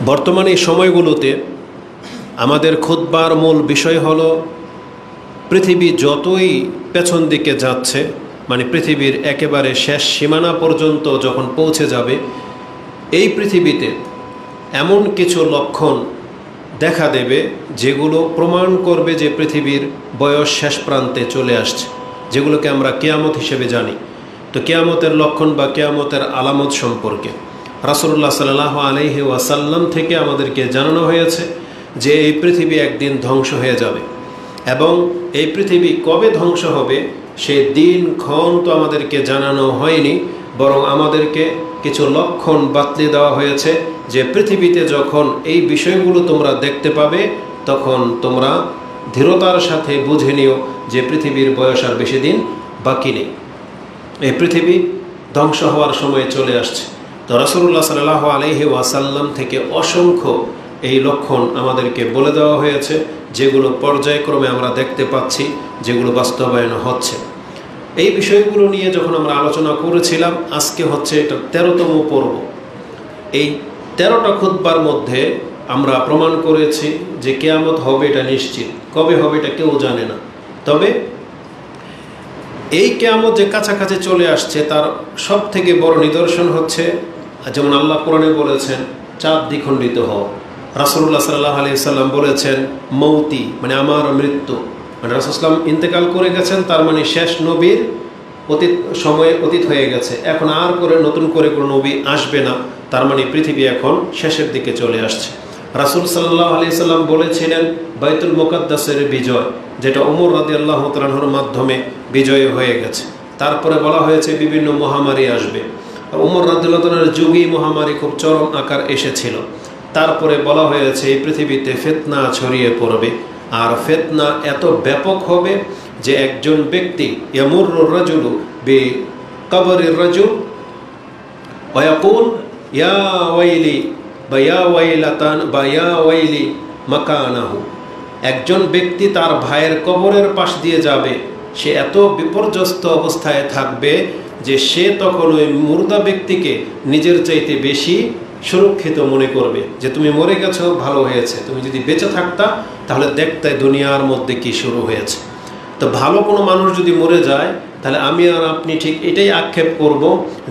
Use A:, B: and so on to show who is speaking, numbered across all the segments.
A: বর্তমানে এই সময়গুলোতে আমাদের খুতবার মূল বিষয় হলো পৃথিবী যতই পেছন দিকে যাচ্ছে, মানে পৃথিবীর একেবারে শেষ সীমানা পর্যন্ত যখন পৌঁছে যাবে, এই পৃথিবীতে এমন কিছু লক্ষণ দেখা দেবে যেগুলো প্রমাণ করবে যে পৃথিবীর বয়স শেষ প্রান্তে চলে আসছে, যেগুলোকে আমরা কিয়ামত হিসেবে জানি। তো কিয়ামতের লক্ষণ বা কিয়ামতের আলামত সম্পর্কে রাসূলুল্লাহ সাল্লাল্লাহু আলাইহি ওয়াসাল্লাম থেকে আমাদেরকে জানানো হয়েছে যে এই পৃথিবী একদিন ধ্বংস হয়ে যাবে, এবং এই পৃথিবী কবে ধ্বংস হবে সে দিন ক্ষণ তো আমাদেরকে জানানো হয়নি, বরং আমাদেরকে কিছু লক্ষণ বাতলে দেওয়া হয়েছে যে পৃথিবীতে যখন এই বিষয়গুলো তোমরা দেখতে পাবে তখন তোমরা দৃঢ়তার সাথে বুঝে নিও যে পৃথিবীর বয়স আর বেশি দিন বাকি নেই, এই পৃথিবী ধ্বংস হওয়ার সময় চলে আসছে। তো রাসূলুল্লাহ সাল্লাল্লাহু আলাইহি ওয়াসাল্লাম থেকে অসংখ্য এই লক্ষণ আমাদেরকে বলে দেওয়া হয়েছে, যেগুলো পর্যায়ক্রমে আমরা দেখতে পাচ্ছি, যেগুলো বাস্তবায়ন হচ্ছে। এই বিষয়গুলো নিয়ে যখন আমরা আলোচনা করেছিলাম, আজকে হচ্ছে এটা 13তম পর্ব। এই 13টা খুতবার মধ্যে আমরা প্রমাণ করেছি যে কিয়ামত হবে এটা নিশ্চিত, কবে হবে এটা কেউ জানে না। তবে এই কিয়ামত যে কাছাকাছি চলে আসছে তার সব থেকে বড় নিদর্শন হচ্ছে, যেমন আল্লাহ কোরআনে বলেছেন, চাঁদ দ্বিখণ্ডিত হও। রাসূলুল্লাহ সাল্লাল্লাহু আলাইহি সাল্লাম বলেছেন মৌতি, মানে আমার মৃত্যু, মানে রাসূল সাল্লাম ইন্তেকাল করে গেছেন, তার মানে শেষ নবীর সময় অতীত হয়ে গেছে, এখন আর করে নতুন করে কোনো নবী আসবে না, তার মানে পৃথিবী এখন শেষের দিকে চলে আসছে। রাসূল সাল্লাল্লাহু আলাইহি সাল্লাম বলেছিলেন বাইতুল মুকাদ্দাসের বিজয়, যেটা ওমর রাদিয়াল্লাহু তাআলা আনহুর মাধ্যমে বিজয় হয়ে গেছে। তারপরে বলা হয়েছে বিভিন্ন মহামারী আসবে, ওমর রাদিয়াল্লাহু তাআলার যুগেই মহামারী খুব চরম আকার এসেছিল। তারপরে বলা হয়েছে এই পৃথিবীতে ফিতনা ছড়িয়ে পড়বে, আর ফিতনা এত ব্যাপক হবে যে একজন ব্যক্তি ইয়ামুরুর রাজুলু বিকবরির রাজুল ওয়া ইয়াকুল ইয়া ওয়াইলি বা ইয়া ওয়াইলাতান বা ইয়া ওয়াইলি মাকানাহু, একজন ব্যক্তি তার ভাইয়ের কবরের পাশ দিয়ে যাবে, সে এত বিপর্যস্ত অবস্থায় থাকবে যে সে তখন ওই মুর্দা ব্যক্তিকে নিজের চাইতে বেশি সুরক্ষিত মনে করবে, যে তুমি মরে গেছো, ভালো হয়েছে, তুমি যদি বেঁচে থাকতা তাহলে দেখতে দুনিয়ার মধ্যে কি শুরু হয়েছে। তো ভালো কোনো মানুষ যদি মরে যায় তাহলে আমি আর আপনি ঠিক এটাই আক্ষেপ করব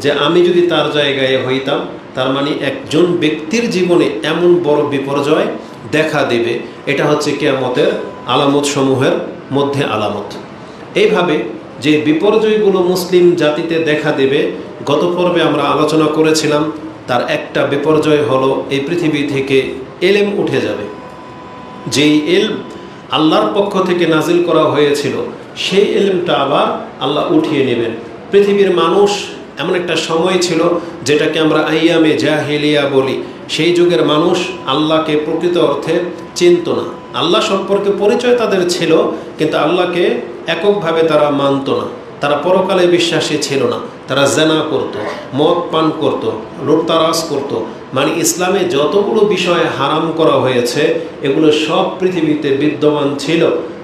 A: যে আমি যদি তার জায়গায় হইতাম, তার মানে একজন ব্যক্তির জীবনে এমন বড় বিপর্যয় দেখা দেবে। এটা হচ্ছে কিয়ামতের আলামত সমূহের মধ্যে আলামত। এইভাবে যে বিপর্যয়গুলো মুসলিম জাতিতে দেখা দেবে, গত পর্বে আমরা আলোচনা করেছিলাম, তার একটা বিপর্যয় হলো এই পৃথিবী থেকে এলেম উঠে যাবে। যেই এলম আল্লাহর পক্ষ থেকে নাজিল করা হয়েছিল সেই এলমটা আবার আল্লাহ উঠিয়ে নেবেন। পৃথিবীর মানুষ এমন একটা সময় ছিল যেটাকে আমরা আইয়ামে জাহেলিয়া বলি, সেই যুগের মানুষ আল্লাহকে প্রকৃত অর্থে চিনত না। আল্লাহ সম্পর্কে পরিচয় তাদের ছিল, কিন্তু আল্লাহকে এককভাবে তারা মানত না, তারা পরকালে বিশ্বাসী ছিল না, তারা জেনা করত, মদ পান করত, লুটতারাজ করত, মানে ইসলামে যতগুলো বিষয় হারাম করা হয়েছে এগুলো সব পৃথিবীতে বিদ্যমান ছিল।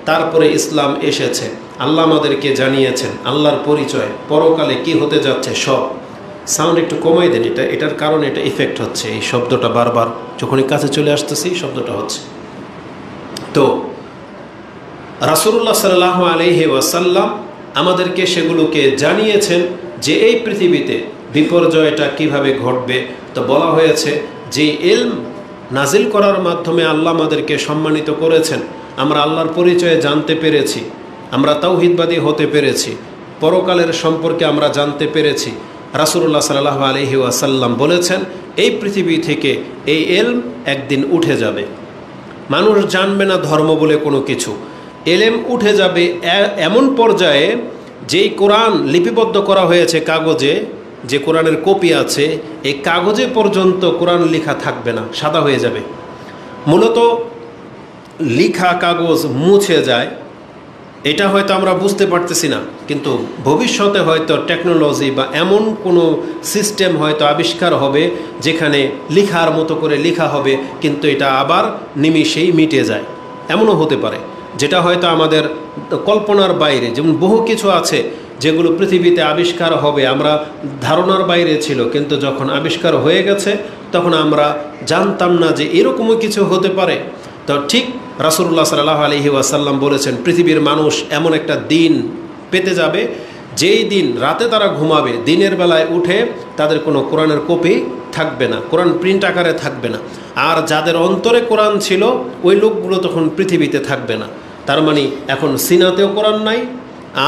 A: তারপরে ইসলাম এসেছে, আল্লাহ আমাদেরকে জানিয়েছেন আল্লাহর পরিচয়, পরকালে কি হতে যাচ্ছে সব। সাউন্ড একটু কমাই দেন, এটার কারণে এটা ইফেক্ট হচ্ছে, এই শব্দটা বারবার যখনই কাছে চলে আসতেছি শব্দটা হচ্ছে। তো রাসূলুল্লাহ সাল্লাল্লাহু আলাইহি ওয়াসাল্লাম আমাদেরকে সেগুলোকে জানিয়েছেন যে এই পৃথিবীতে বিপর্যয়টা কিভাবে ঘটবে। তো বলা হয়েছে যে ইলম নাজিল করার মাধ্যমে আল্লাহ আমাদেরকে সম্মানিত করেছেন, আমরা আল্লাহর পরিচয়ে জানতে পেরেছি, আমরা তাওহীদবাদী হতে পেরেছি, পরকালের সম্পর্কে আমরা জানতে পেরেছি। রাসূলুল্লাহ সাল্লাল্লাহু আলাইহি ওয়াসাল্লাম বলেছেন এই পৃথিবী থেকে এই ইলম একদিন উঠে যাবে, মানুষ জানবে না ধর্ম বলে কোনো কিছু, এলেম উঠে যাবে এমন পর্যায়ে যেই কোরআন লিপিবদ্ধ করা হয়েছে কাগজে, যে কোরআনের কপি আছে, এই কাগজে পর্যন্ত কোরআন লেখা থাকবে না, সাদা হয়ে যাবে। মূলত লিখা কাগজ মুছে যায়, এটা হয়তো আমরা বুঝতে পারতেছি না, কিন্তু ভবিষ্যতে হয়তো টেকনোলজি বা এমন কোনো সিস্টেম হয়তো আবিষ্কার হবে যেখানে লিখার মতো করে লেখা হবে, কিন্তু এটা আবার নিমিষেই মিটে যায়, এমনও হতে পারে, যেটা হয়তো আমাদের কল্পনার বাইরে। যেমন বহু কিছু আছে যেগুলো পৃথিবীতে আবিষ্কার হবে আমরা ধারণার বাইরে ছিল, কিন্তু যখন আবিষ্কার হয়ে গেছে তখন আমরা জানতাম না যে এরকমও কিছু হতে পারে। তো ঠিক রাসূলুল্লাহ সাল্লাল্লাহু আলাইহি ওয়াসাল্লাম বলেছেন, পৃথিবীর মানুষ এমন একটা দিন পেতে যাবে যেই দিন রাতে তারা ঘুমাবে, দিনের বেলায় উঠে তাদের কোনো কোরআনের কপি থাকবে না, কোরআন প্রিন্ট আকারে থাকবে না। আর যাদের অন্তরে কোরআন ছিল ওই লোকগুলো তখন পৃথিবীতে থাকবে না। তার মানে এখন সিনাতেও কোরআন নাই,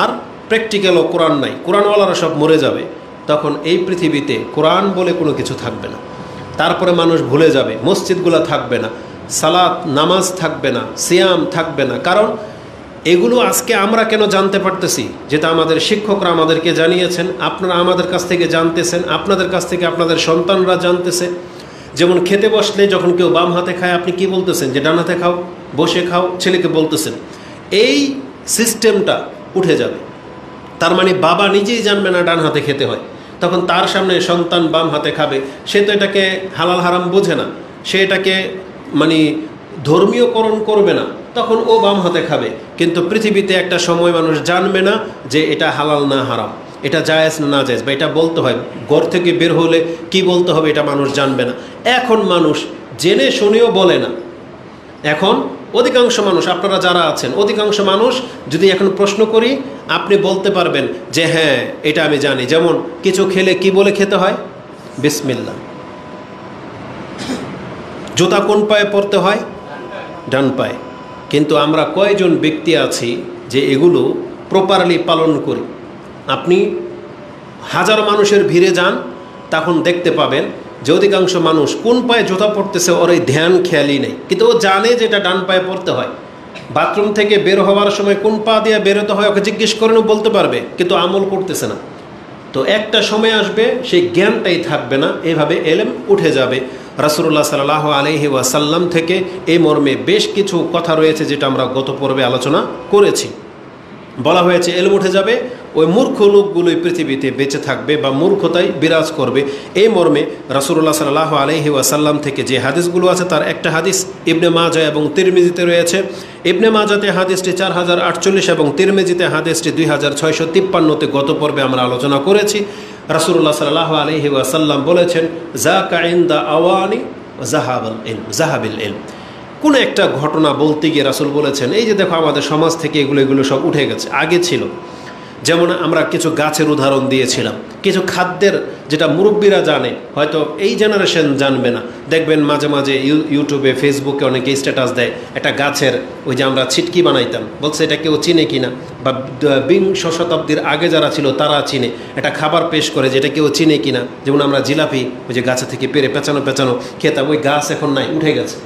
A: আর প্র্যাকটিক্যালও কোরআন নাই, কোরআনওয়ালারা সব মরে যাবে। তখন এই পৃথিবীতে কোরআন বলে কোনো কিছু থাকবে না। তারপরে মানুষ ভুলে যাবে, মসজিদগুলো থাকবে না, সালাত নামাজ থাকবে না, সিয়াম থাকবে না। কারণ এগুলো আজকে আমরা কেন জানতে পারতেছি? যেটা আমাদের শিক্ষকরা আমাদেরকে জানিয়েছেন, আপনারা আমাদের কাছ থেকে জানতেছেন, আপনাদের কাছ থেকে আপনাদের সন্তানরা জানতেছে। যেমন খেতে বসলে যখন কেউ বাম হাতে খায় আপনি কি বলতেছেন? যে ডান হাতে খাও, বসে খাও, ছেলেকে বলতেছেন। এই সিস্টেমটা উঠে যাবে। তার মানে বাবা নিজেই জানবে না ডান হাতে খেতে হয়, তখন তার সামনে সন্তান বাম হাতে খাবে। সে তো এটাকে হালাল হারাম বোঝে না, সে এটাকে মানে ধর্মীয়করণ করবে না, তখন ও বাম হাতে খাবে। কিন্তু পৃথিবীতে একটা সময় মানুষ জানবে না যে এটা হালাল না হারাম, এটা জায়েজ না জায়েজ, বা এটা বলতে হয় ঘর থেকে বের হলে কি বলতে হবে এটা মানুষ জানবে না। এখন মানুষ জেনে শুনেও বলে না। এখন অধিকাংশ মানুষ, আপনারা যারা আছেন অধিকাংশ মানুষ যদি এখন প্রশ্ন করি আপনি বলতে পারবেন যে হ্যাঁ এটা আমি জানি। যেমন কিছু খেলে কি বলে খেতে হয়? বিসমিল্লাহ। জুতা কোন পায়ে পরতে হয়? ডান পায়ে। কিন্তু আমরা কয়জন ব্যক্তি আছি যে এগুলো প্রপারলি পালন করি? আপনি হাজার মানুষের ভিড়ে যান, তখন দেখতে পাবেন যে অধিকাংশ মানুষ কোন পায়ে জুতা পরতেছে ওর এই ধ্যান খেয়ালই নেই, কিন্তু ও জানে যে এটা ডান পায়ে পরতে হয়। বাথরুম থেকে বের হওয়ার সময় কোন পা দিয়ে বেরোতে হয় ওকে জিজ্ঞেস করেনও বলতে পারবে, কিন্তু আমল করতেছে না। তো একটা সময় আসবে সেই জ্ঞানটাই থাকবে না, এভাবে এলেম উঠে যাবে। রাসূলুল্লাহ সাল্লাল্লাহু আলাইহি ওয়াসাল্লাম থেকে এই মর্মে বেশ কিছু কথা রয়েছে যেটা আমরা গত পর্বে আলোচনা করেছি। বলা হয়েছে এলম উঠে যাবে, ওই মূর্খ লোকগুলোই পৃথিবীতে বেঁচে থাকবে বা মূর্খতাই বিরাজ করবে। এই মর্মে রাসূলুল্লাহ সাল্লাল্লাহু আলাইহি ওয়াসাল্লাম থেকে যে হাদিসগুলো আছে তার একটা হাদিস ইবনে মাজাহ এবং তিরমিজিতে রয়েছে। ইবনে মাজাহতে হাদিসটি 4048 এবং তিরমিজিতে হাদিসটি 2653-তে গত পর্বে আমরা আলোচনা করেছি। রাসূলুল্লাহ সাল্লাল্লাহু আলাইহি ওয়াসাল্লাম বলেছেন, যাকা ইনদা আওয়ানি জাহাবিল ইলম। কোনো একটা ঘটনা বলতে গিয়ে রাসূল বলেছেন, এই যে দেখো আমাদের সমাজ থেকে এগুলো সব উঠে গেছে, আগে ছিল। যেমন আমরা কিছু গাছের উদাহরণ দিয়েছিলাম, কিছু খাদ্যের যেটা মুরব্বীরা জানে হয়তো এই জেনারেশন জানবে না। দেখবেন মাঝে মাঝে ইউটিউবে ফেসবুকে অনেকে স্ট্যাটাস দেয় একটা গাছের, ওই যে আমরা ছিটকি বানাইতাম, বলছে এটা কেউ চিনে কিনা, বা বিংশ শতাব্দীর আগে যারা ছিল তারা চিনে, একটা খাবার পেশ করে যেটা কেউ চিনে কিনা। যেমন আমরা জিলাপি ওই যে গাছে থেকে পেরে পেঁচানো খেতাম, ওই গাছ এখন নাই, উঠে গেছে।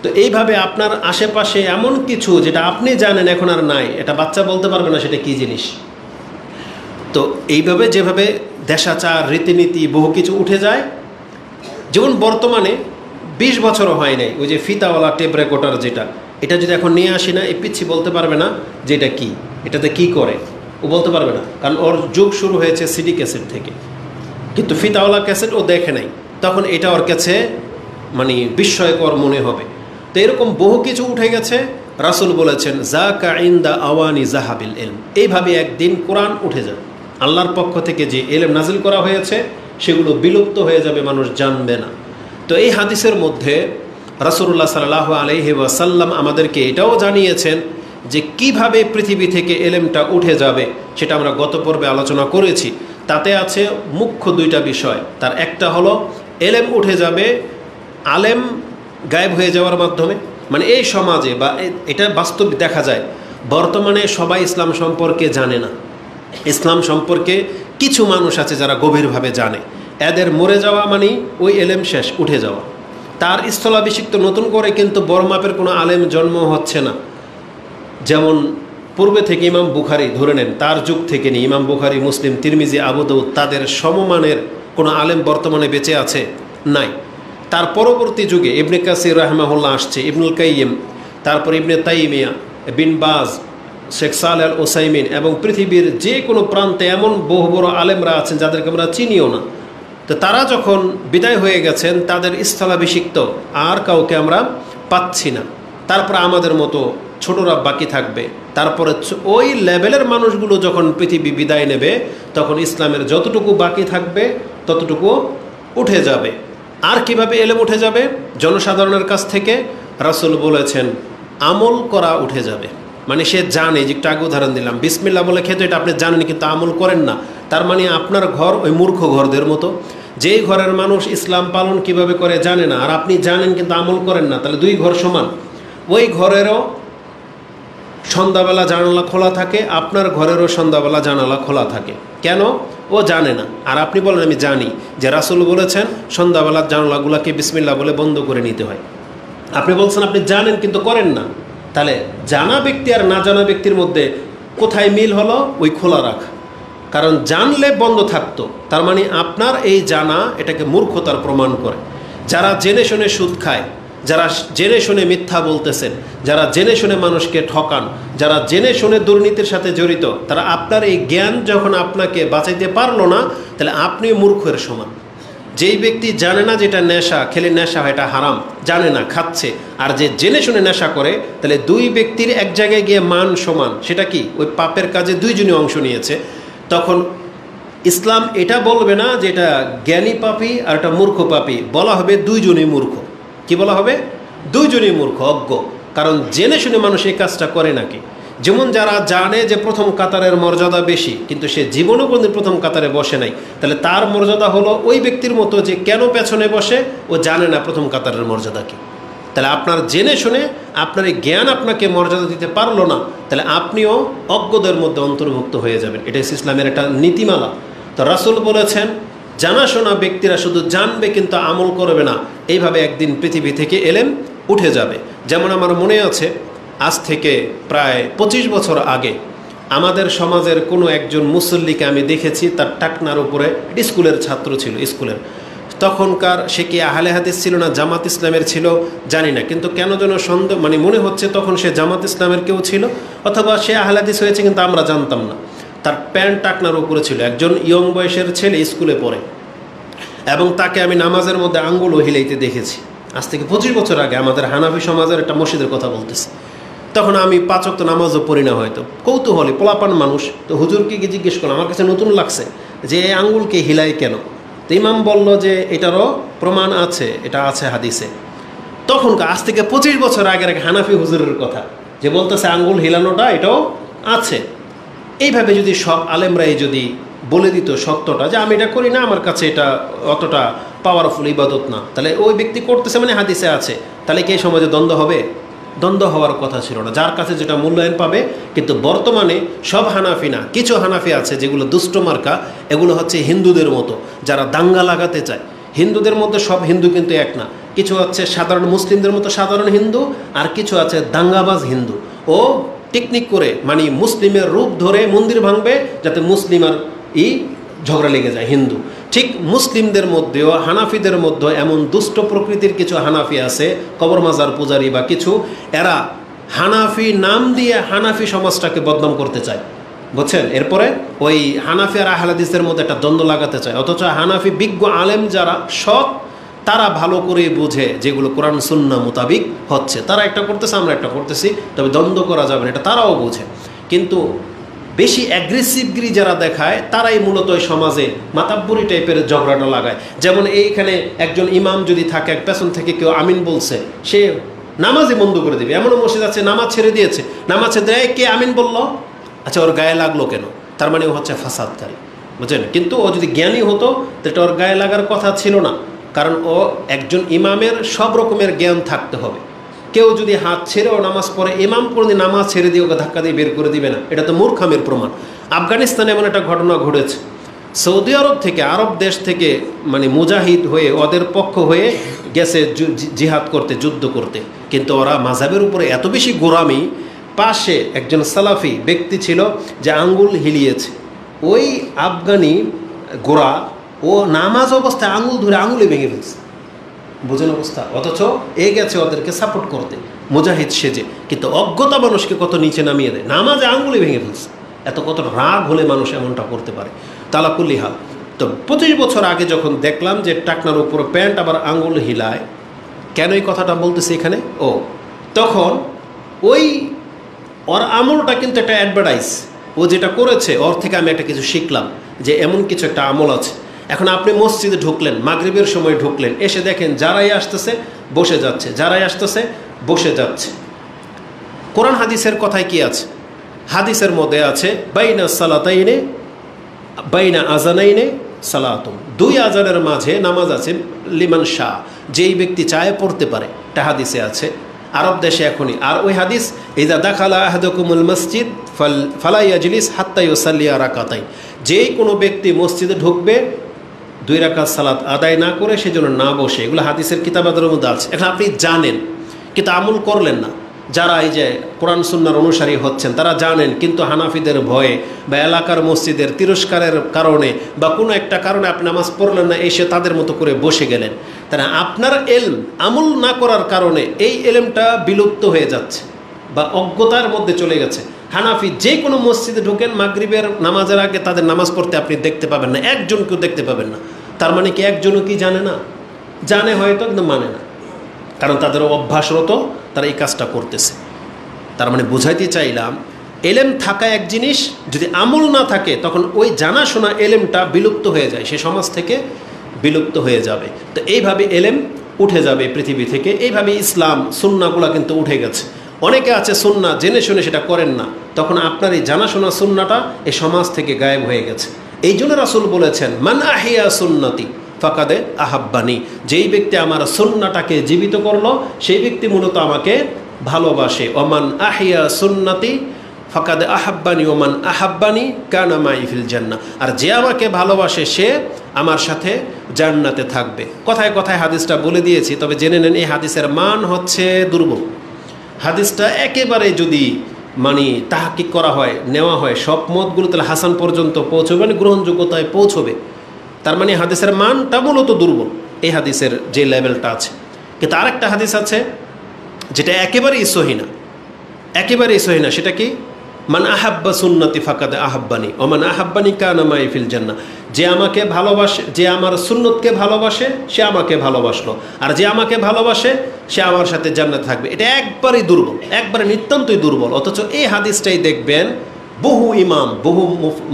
A: তো এইভাবে আপনার আশেপাশে এমন কিছু যেটা আপনি জানেন এখন আর নাই, এটা বাচ্চা বলতে পারবে না সেটা কী জিনিস। তো এইভাবে যেভাবে দেশাচার রীতিনীতি বহু কিছু উঠে যায়, যেমন বর্তমানে 20 বছরও হয় নাই ওই যে ফিতাওয়ালা টেপ রেকর্ডার, যেটা এটা যদি এখন নিয়ে আসি না, এই পিচ্ছি বলতে পারবে না যে এটা কী, এটাতে কী করে, ও বলতে পারবে না, কারণ ওর যুগ শুরু হয়েছে সিডি ক্যাসেট থেকে। কিন্তু ফিতাওয়ালা ক্যাসেট ও দেখে নাই, তখন এটা ওর কাছে মানে বিস্ময়কর মনে হবে। তো এরকম বহু কিছু উঠে গেছে। রাসূল বলেছেন, যাকা ইনদা আওয়ানি জাহাবিল ইলম। এইভাবে একদিন কোরআন উঠে যাবে, আল্লাহর পক্ষ থেকে যে ইলম নাজিল করা হয়েছে সেগুলো বিলুপ্ত হয়ে যাবে, মানুষ জানবে না। তো এই হাদিসের মধ্যে রাসূলুল্লাহ সাল্লাল্লাহু আলাইহি ওয়াসাল্লাম আমাদেরকে এটাও জানিয়েছেন যে কিভাবে পৃথিবী থেকে ইলমটা উঠে যাবে, সেটা আমরা গত পর্বে আলোচনা করেছি। তাতে আছে মুখ্য দুইটা বিষয়। তার একটা হলো ইলম উঠে যাবে আলেম গায়েব হয়ে যাওয়ার মাধ্যমে। মানে এই সমাজে বা এটা বাস্তব দেখা যায়, বর্তমানে সবাই ইসলাম সম্পর্কে জানে না। ইসলাম সম্পর্কে কিছু মানুষ আছে যারা গভীরভাবে জানে, এদের মরে যাওয়া মানে ওই এলেম শেষ, উঠে যাওয়া। তার স্থলাভিষিক্ত নতুন করে কিন্তু বড় মাপের কোনো আলেম জন্ম হচ্ছে না। যেমন পূর্বে থেকে ইমাম বুখারী ধরে নেন, তার যুগ থেকে নিয়ে ইমাম বুখারী, মুসলিম, তিরমিজি, আবু দাউদ, তাদের সমমানের কোনো আলেম বর্তমানে বেঁচে আছে? নাই। তার পরবর্তী যুগে ইবনে কাসির রাহমাহুল্লাহ আসছে, ইবনুল কাইয়িম, তারপর ইবনে তাইমিয়া, বিন বাজ, শেখ সালেহ আল ওসাইমিন, এবং পৃথিবীর যে কোনো প্রান্তে এমন বহু বড় আলেমরা আছেন যাদেরকে আমরা চিনিও না। তো তারা যখন বিদায় হয়ে গেছেন, তাদের স্থলাভিষিক্ত আর কাউকে আমরা পাচ্ছি না। তারপর আমাদের মতো ছোটরা বাকি থাকবে, তারপরে ওই লেভেলের মানুষগুলো যখন পৃথিবী বিদায় নেবে তখন ইসলামের যতটুকু বাকি থাকবে ততটুকু উঠে যাবে। আর কিভাবে এলেম উঠে যাবে? জনসাধারণের কাছ থেকে রাসূল বলেছেন আমল করা উঠে যাবে। মানে সে জানে, যে একটু আগে উদাহরণ দিলাম, বিসমিল্লাহ বলে খেতে, এটা আপনি জানেন কিন্তু আমল করেন না, তার মানে আপনার ঘর ওই মূর্খ ঘরদের মতো। যেই ঘরের মানুষ ইসলাম পালন কিভাবে করে জানে না, আর আপনি জানেন কিন্তু আমল করেন না, তাহলে দুই ঘর সমান। ওই ঘরেরও সন্ধ্যাবেলা জানালা খোলা থাকে, আপনার ঘরেরও সন্ধ্যাবেলা জানালা খোলা থাকে। কেন? ও জানে না। আর আপনি বলেন আমি জানি যে রাসূল বলেছেন সন্ধ্যাবেলার জানালাগুলোকে বিসমিল্লাহ বলে বন্ধ করে নিতে হয়। আপনি বলছেন আপনি জানেন কিন্তু করেন না। তাহলে জানা ব্যক্তি আর না জানা ব্যক্তির মধ্যে কোথায় মিল হলো? ওই খোলা রাখা। কারণ জানলে বন্ধ থাকতো, তার মানে আপনার এই জানা এটাকে মূর্খতার প্রমাণ করে। যারা জেনে শুনে সুদ খায়, যারা জেনে শুনে মিথ্যা বলতেছেন, যারা জেনে শুনে মানুষকে ঠকান, যারা জেনে শুনে দুর্নীতির সাথে জড়িত, তারা আপনার এই জ্ঞান যখন আপনাকে বাঁচাইতে পারলো না, তাহলে আপনিও মূর্খের সমান। যেই ব্যক্তি জানে না যেটা নেশা, খেলে নেশা হয়, এটা হারাম, জানে না, খাচ্ছে, আর যে জেনে শুনে নেশা করে, তাহলে দুই ব্যক্তির এক জায়গায় গিয়ে মান সমান। সেটা কি? ওই পাপের কাজে দুইজনই অংশ নিয়েছে। তখন ইসলাম এটা বলবে না যে এটা জ্ঞানী পাপী আর এটা মূর্খ পাপী, বলা হবে দুইজনই মূর্খ। কি বলা হবে? দুইজনই মূর্খ, অজ্ঞ। কারণ জেনে শুনে মানুষ এই কাজটা করে নাকি? যেমন যারা জানে যে প্রথম কাতারের মর্যাদা বেশি, কিন্তু সে জীবনও কোনোদিন প্রথম কাতারে বসে নাই, তাহলে তার মর্যাদা হলো ওই ব্যক্তির মতো যে কেন পেছনে বসে, ও জানে না প্রথম কাতারের মর্যাদা কি। তাহলে আপনার জেনে শুনে আপনার এই জ্ঞান আপনাকে মর্যাদা দিতে পারলো না, তাহলে আপনিও অজ্ঞদের মধ্যে অন্তর্ভুক্ত হয়ে যাবেন। এটা ইসলামের একটা নীতিমালা। তো রাসূল বলেছেন জানাশোনা ব্যক্তিরা শুধু জানবে কিন্তু আমল করবে না, এইভাবে একদিন পৃথিবী থেকে এলেম উঠে যাবে। যেমন আমার মনে আছে, আজ থেকে প্রায় 25 বছর আগে আমাদের সমাজের কোনো একজন মুসল্লিকে আমি দেখেছি, তার টাকনার উপরে, স্কুলের ছাত্র ছিল, স্কুলের। তখনকার সে কি আহলে হাদিস ছিল না জামাত ইসলামের ছিল জানি না, কিন্তু কেন যেন সন্দেহ, মানে মনে হচ্ছে তখন সে জামাত ইসলামের কেউ ছিল, অথবা সে আহলে হাদিস হয়েছে কিন্তু আমরা জানতাম না। তার প্যান্ট টাকনার উপরে ছিল, একজন ইয়ং বয়সের ছেলে, স্কুলে পড়ে, এবং তাকে আমি নামাজের মধ্যে আঙ্গুলও হিলাইতে দেখেছি। আজ থেকে 25 বছর আগে আমাদের হানাফি সমাজের একটা মসজিদের কথা বলতেছি। তখন আমি 5 ওয়াক্ত নামাজও পড়ি না, হয়তো কৌতূহলী পোলাপান মানুষ। তো হুজুরকে কি জিজ্ঞেস করলাম, আমার কাছে নতুন লাগছে যে এই আঙ্গুলকে হিলাই কেন? তো ইমাম বলল যে এটারও প্রমাণ আছে, এটা আছে হাদিসে। তখন আজ থেকে 25 বছর আগের এক হানাফি হুজুরের কথা, যে বলতেছে আঙ্গুল হিলানোটা এটাও আছে। এইভাবে যদি সব আলেমরাই যদি বলে দিত সত্যটা, যে আমি এটা করি না, আমার কাছে এটা অতটা পাওয়ারফুল ইবাদত না, তাহলে ওই ব্যক্তি করতেছে মানে হাদিসে আছে, তাহলে কি এই সমাজে দ্বন্দ্ব হবে? দ্বন্দ্ব হওয়ার কথা ছিল না, যার কাছে যেটা মূল্যায়ন পাবে। কিন্তু বর্তমানে সব হানাফি না, কিছু হানাফি আছে যেগুলো দুষ্ট মার্কা, এগুলো হচ্ছে হিন্দুদের মতো, যারা দাঙ্গা লাগাতে চায়। হিন্দুদের মধ্যে সব হিন্দু কিন্তু এক না, কিছু হচ্ছে সাধারণ মুসলিমদের মতো সাধারণ হিন্দু, আর কিছু আছে দাঙ্গাবাজ হিন্দু। ও টেকনিক করে, মানে মুসলিমের রূপ ধরে মন্দির ভাঙবে যাতে মুসলিম আর ঝগড়া লেগে যায় হিন্দু। ঠিক মুসলিমদের মধ্যেও হানাফিদের মধ্যে এমন দুষ্ট প্রকৃতির কিছু হানাফি আছে, কবর মাজার পূজারি বা কিছু, এরা হানাফি নাম দিয়ে হানাফি সমাজটাকে বদনাম করতে চায়, বুঝছেন? এরপরে ওই হানাফি আর আহলে হাদিসের মধ্যে একটা দ্বন্দ্ব লাগাতে চায়। অথচ হানাফি বিজ্ঞ আলেম যারা সৎ, তারা ভালো করে বুঝে যেগুলো কোরআন সুন্নাহ মোতাবিক হচ্ছে, তারা একটা করতেছে, আমরা একটা করতেছি, তবে দ্বন্দ্ব করা যাবে না, এটা তারাও বুঝে। কিন্তু বেশি অ্যাগ্রেসিভগিরি যারা দেখায়, তারাই মূলত ওই সমাজে মাতাব্বরি টাইপের ঝগড়াটা লাগায়। যেমন এইখানে একজন ইমাম যদি থাকে, পেছন থেকে কেউ আমিন বলছে, সে নামাজই বন্ধ করে দেবে। এমনও মসজিদ আছে নামাজ ছেড়ে দিয়েছে, নামাজ ছেড়ে দেয়, কে আমিন বলল, আচ্ছা ওর গায়ে লাগলো কেন? তার মানে ও হচ্ছে ফাসাদকারী, বুঝলেন? কিন্তু ও যদি জ্ঞানী হতো তাহলে ওর গায়ে লাগার কথা ছিল না, কারণ ও একজন ইমামের সব রকমের জ্ঞান থাকতে হবে। কেউ যদি হাত ছেড়েও নামাজ পড়ে, ইমাম কোনোদিন নামাজ ছেড়ে দিয়ে ওকে ধাক্কা দিয়ে বের করে দিবে না, এটা তো মূর্খামের প্রমাণ। আফগানিস্তানে এমন একটা ঘটনা ঘটেছে, সৌদি আরব থেকে, আরব দেশ থেকে, মানে মুজাহিদ হয়ে ওদের পক্ষ হয়ে গেছে জিহাদ করতে, যুদ্ধ করতে, কিন্তু ওরা মাযহাবের উপরে এত বেশি গোরামি। পাশে একজন সালাফি ব্যক্তি ছিল যে আঙ্গুল হিলিয়েছে, ওই আফগানি গোরা ও নামাজ অবস্থায় আঙ্গুল ধরে আঙ্গুলে ভেঙে ফেলছে, বোঝেন অবস্থা। অথচ এ গেছে ওদেরকে সাপোর্ট করতে মুজাহিদ সেজে, কিন্তু অজ্ঞতা মানুষকে কত নিচে নামিয়ে দেয়, নামাজে আঙ্গুলে ভেঙে ফেলছে। কত রাগ হলে মানুষ এমনটা করতে পারে। তালাকুল্লি হাল। তো 25 বছর আগে যখন দেখলাম যে টাকনার উপর প্যান্ট আবার আঙ্গুল হিলায়, কেন এই কথাটা বলতেছে এখানে? তখন ওই ওর আমলটা কিন্তু একটা অ্যাডভার্টাইজ, ও যেটা করেছে ওর থেকে আমি একটা কিছু শিখলাম যে এমন কিছু একটা আমল আছে। এখন আপনি মসজিদে ঢুকলেন, মাগরিবের সময় ঢুকলেন, এসে দেখেন যারাই আসতেছে বসে যাচ্ছে, যারাই আসতেছে বসে যাচ্ছে। কোরআন হাদিসের কথায় কি আছে? হাদিসের মধ্যে আছে বাইনা সালাতাইনে বাইনা আজানাইনে সালাতুম, দুই আজানের মাঝে নামাজ আছে, লিমান শাহ, যেই ব্যক্তি চায় পড়তে পারে, এটা হাদিসে আছে। আরব দেশে এখনই। আর ওই হাদিস ইযা দাখালা আহাদুকুমুল মসজিদ ফালা ইয়াজলিস হাত্তা ইউসাল্লিয়া রাকাতাইন, যেই কোনো ব্যক্তি মসজিদে ঢুকবে 2 রাকাত সালাত আদায় না করে সেজন্য না বসে, এগুলো হাদিসের কিতাবাদের মধ্যে আছে। এখন আপনি জানেন কিন্তু আমল করলেন না। যারা এই যে কোরআন সুন্নাহর অনুসারী হচ্ছেন তারা জানেন, কিন্তু হানাফিদের ভয়ে বা এলাকার মসজিদের তিরস্কারের কারণে বা কোনো একটা কারণে আপনি নামাজ পড়লেন না, এসে তাদের মতো করে বসে গেলেন। তারা আপনার এলম আমল না করার কারণে এই এলমটা বিলুপ্ত হয়ে যাচ্ছে বা অজ্ঞতার মধ্যে চলে গেছে। হানাফি যে কোনো মসজিদে ঢোকেন মাগরিবের নামাজের আগে তাদের নামাজ পড়তে আপনি দেখতে পাবেন না, একজনকেও দেখতে পাবেন না। তার মানে কি একজনও কি জানে না? জানে হয়তো, কিন্তু মানে না, কারণ তাদের অভ্যাসরত তারা এই কাজটা করতেছে। তার মানে বোঝাইতে চাইলাম, এলেম থাকা এক জিনিস, যদি আমল না থাকে তখন ওই জানাশোনা এলেমটা বিলুপ্ত হয়ে যায়, সে সমাজ থেকে বিলুপ্ত হয়ে যাবে। তো এইভাবে এলেম উঠে যাবে পৃথিবী থেকে। এইভাবে ইসলাম সুন্নাগুলা কিন্তু উঠে গেছে। অনেকে আছে সুন্না জেনে শুনে সেটা করেন না, তখন আপনার এই জানাশোনা সুন্নাটা এই সমাজ থেকে গায়েব হয়ে গেছে। এই জন্য রাসূল বলেছেন মান আহিয়া সুন্নতি ফাকাদে আহাব্বানি, যেই ব্যক্তি আমার সুন্নাটাকে জীবিত করলো সেই ব্যক্তি মূলত আমাকে ভালোবাসে। ওমান আহিয়া সুন্নতি ফাকাদে আহাব্বানি ওমান আহাব্বানি কানা মাই ফিল জান্নাহ, আর যে আমাকে ভালোবাসে সে আমার সাথে জান্নাতে থাকবে। কথায় কথায় হাদিসটা বলে দিয়েছি, তবে জেনে নেন এই হাদিসের মান হচ্ছে দুর্বল। হাদিসটা একেবারে যদি তাহকিক করা হয়, নেওয়া হয়, সব মতগুলো তাহলে হাসান পর্যন্ত পৌঁছবে, মানে গ্রহণযোগ্যতায় পৌঁছবে। তার মানে হাদিসের মানটা মূলত দুর্বল, এই হাদিসের যে লেভেলটা আছে। কিন্তু আরেকটা হাদিস আছে যেটা একেবারেই সহিহ না, একেবারেই সহিহ না। সেটা কি? মান আহাব্বা সুন্নতি ফাকাদে আহাব্বানি ওমান আহাব্বানি কানা মাই ফিল জান্নাহ, যে আমাকে ভালোবাসে, যে আমার সুন্নতকে ভালোবাসে সে আমাকে ভালোবাসলো, আর যে আমাকে ভালোবাসে সে আমার সাথে জান্নাতে থাকবে। এটা একবারেই দুর্বল, একবারে নিতান্তই দুর্বল। অথচ এই হাদিসটাই দেখবেন বহু ইমাম, বহু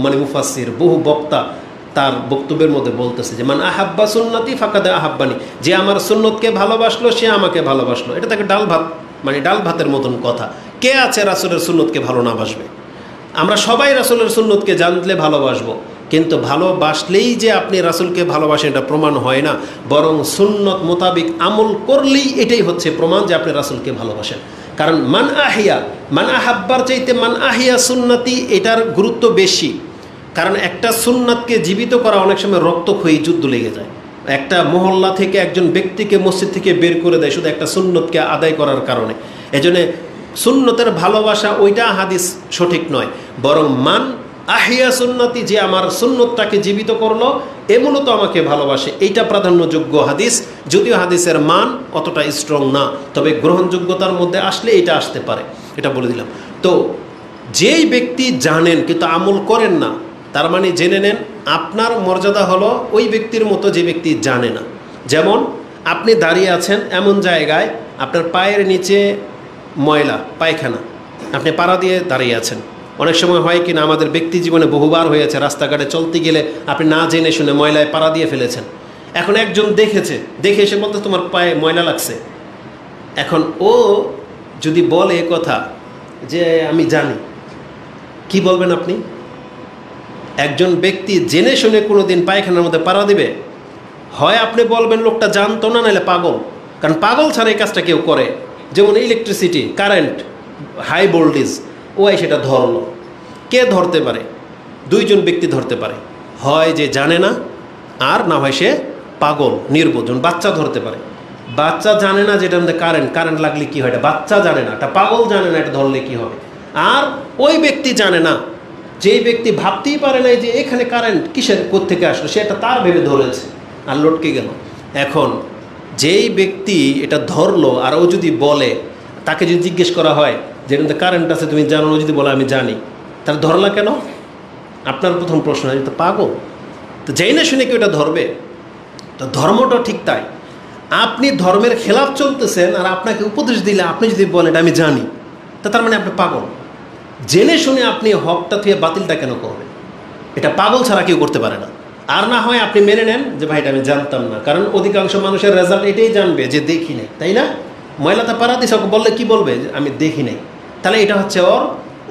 A: মুফাসসির, বহু বক্তা তার বক্তব্যের মধ্যে বলতেছে যে মান আহাব্বা সুন্নতি ফাকাদে আহাব্বানি, যে আমার সুন্নতকে ভালোবাসলো সে আমাকে ভালোবাসলো। এটা তাকে ডাল ভাত, ডাল ভাতের মতন কথা। কে আছে রাসূলের সুন্নতকে ভালো না বাসবে? আমরা সবাই রাসূলের সুন্নতকে জানলে ভালোবাসবো, কিন্তু ভালোবাসলেই যে আপনি রাসূলকে ভালোবাসেন এটা প্রমাণ হয় না, বরং সুন্নত মোতাবিক আমল করলেই এটাই হচ্ছে প্রমাণ যে আপনি রাসূলকে ভালোবাসেন। কারণ মান আহাব্বার চাইতে মান আহিয়া সুন্নতি এটার গুরুত্ব বেশি। কারণ একটা সুন্নাতকে জীবিত করা অনেক সময় রক্তক্ষয়ী যুদ্ধ লেগে যায়। একটা মহল্লা থেকে একজন ব্যক্তিকে মসজিদ থেকে বের করে দেয় শুধু একটা সুন্নতকে আদায় করার কারণে। এজন্য সুন্নতের ভালোবাসা ওইটা হাদিস সঠিক নয়, বরং মান আহিয়া সুন্নতি, যে আমার সুন্নতটাকে জীবিত করলো এ মূলত আমাকে ভালোবাসে, এইটা প্রাধান্যযোগ্য হাদিস। যদিও হাদিসের মান অতটা স্ট্রং না, তবে গ্রহণযোগ্যতার মধ্যে আসলে এটা আসতে পারে, এটা বলে দিলাম। তো যেই ব্যক্তি জানেন কিন্তু আমল করেন না, তার মানে জেনে নেন আপনার মর্যাদা হলো ওই ব্যক্তির মতো যে ব্যক্তি জানে না। যেমন আপনি দাঁড়িয়ে আছেন এমন জায়গায় আপনার পায়ের নিচে ময়লা, পায়খানা, আপনি পাড়া দিয়ে দাঁড়িয়ে আছেন। অনেক সময় হয় কিনা, আমাদের ব্যক্তি জীবনে বহুবার হয়েছে, রাস্তাঘাটে চলতে গেলে আপনি না জেনে শুনে ময়লায় পাড়া দিয়ে ফেলেছেন। এখন একজন দেখেছে, দেখে এসে বলতে তোমার পায়ে ময়লা লাগছে। এখন ও যদি বলে কথা যে আমি জানি, কি বলবেন আপনি? একজন ব্যক্তি জেনে শুনে কোনো দিন পায়খানার মধ্যে পাড়া দিবে, হয় আপনি বলবেন লোকটা জানতো না, নাহলে পাগল। কারণ পাগল ছাড়া এই কাজটা কেউ করে। যেমন ইলেকট্রিসিটি, কারেন্ট, হাই ভোল্টেজ, ও সেটা ধরলো। কে ধরতে পারে? দুইজন ব্যক্তি ধরতে পারে, হয় যে জানে না, আর না হয় সে পাগল নির্বোধ। বাচ্চা ধরতে পারে, বাচ্চা জানে না যেটার মধ্যে কারেন্ট লাগলে কি হয়, এটা বাচ্চা জানে না, এটা পাগল জানে না এটা ধরলে কি হবে। আর ওই ব্যক্তি জানে না, যেই ব্যক্তি ভাবতেই পারে না যে এখানে কারেন্ট কিসের কোত্থেকে আসলো, সে এটা তার ভেবে ধরেছে আর লটকে গেল। এখন যেই ব্যক্তি এটা ধরলো আর ও যদি বলে, তাকে যদি জিজ্ঞেস করা হয় যে এখানে কারেন্ট আছে তুমি জানো, ও যদি বলে আমি জানি, তাহলে ধরলা কেন? আপনার প্রথম প্রশ্ন, আমি তো পাগল, তো যাই না শুনে কেউ এটা ধরবে? তো ধর্মটা ঠিক তাই, আপনি ধর্মের খেলাফ চলতেছেন আর আপনাকে উপদেশ দিলে আপনি যদি বলেন এটা আমি জানি, তা তার মানে আপনি পাগল। জেনে শুনে আপনি হকটা থেকে বাতিলটা কেন করবেন? এটা পাগল ছাড়া কেউ করতে পারে না। আর না হয় আপনি মেনে নেন যে ভাই এটা আমি জানতাম না, কারণ অধিকাংশ মানুষের রেজাল্ট এটাই জানবে যে দেখি নাই, তাই না? ময়লাটা পাড়া দিস বললে কি বলবে? আমি দেখি নাই। তাহলে এটা হচ্ছে ওর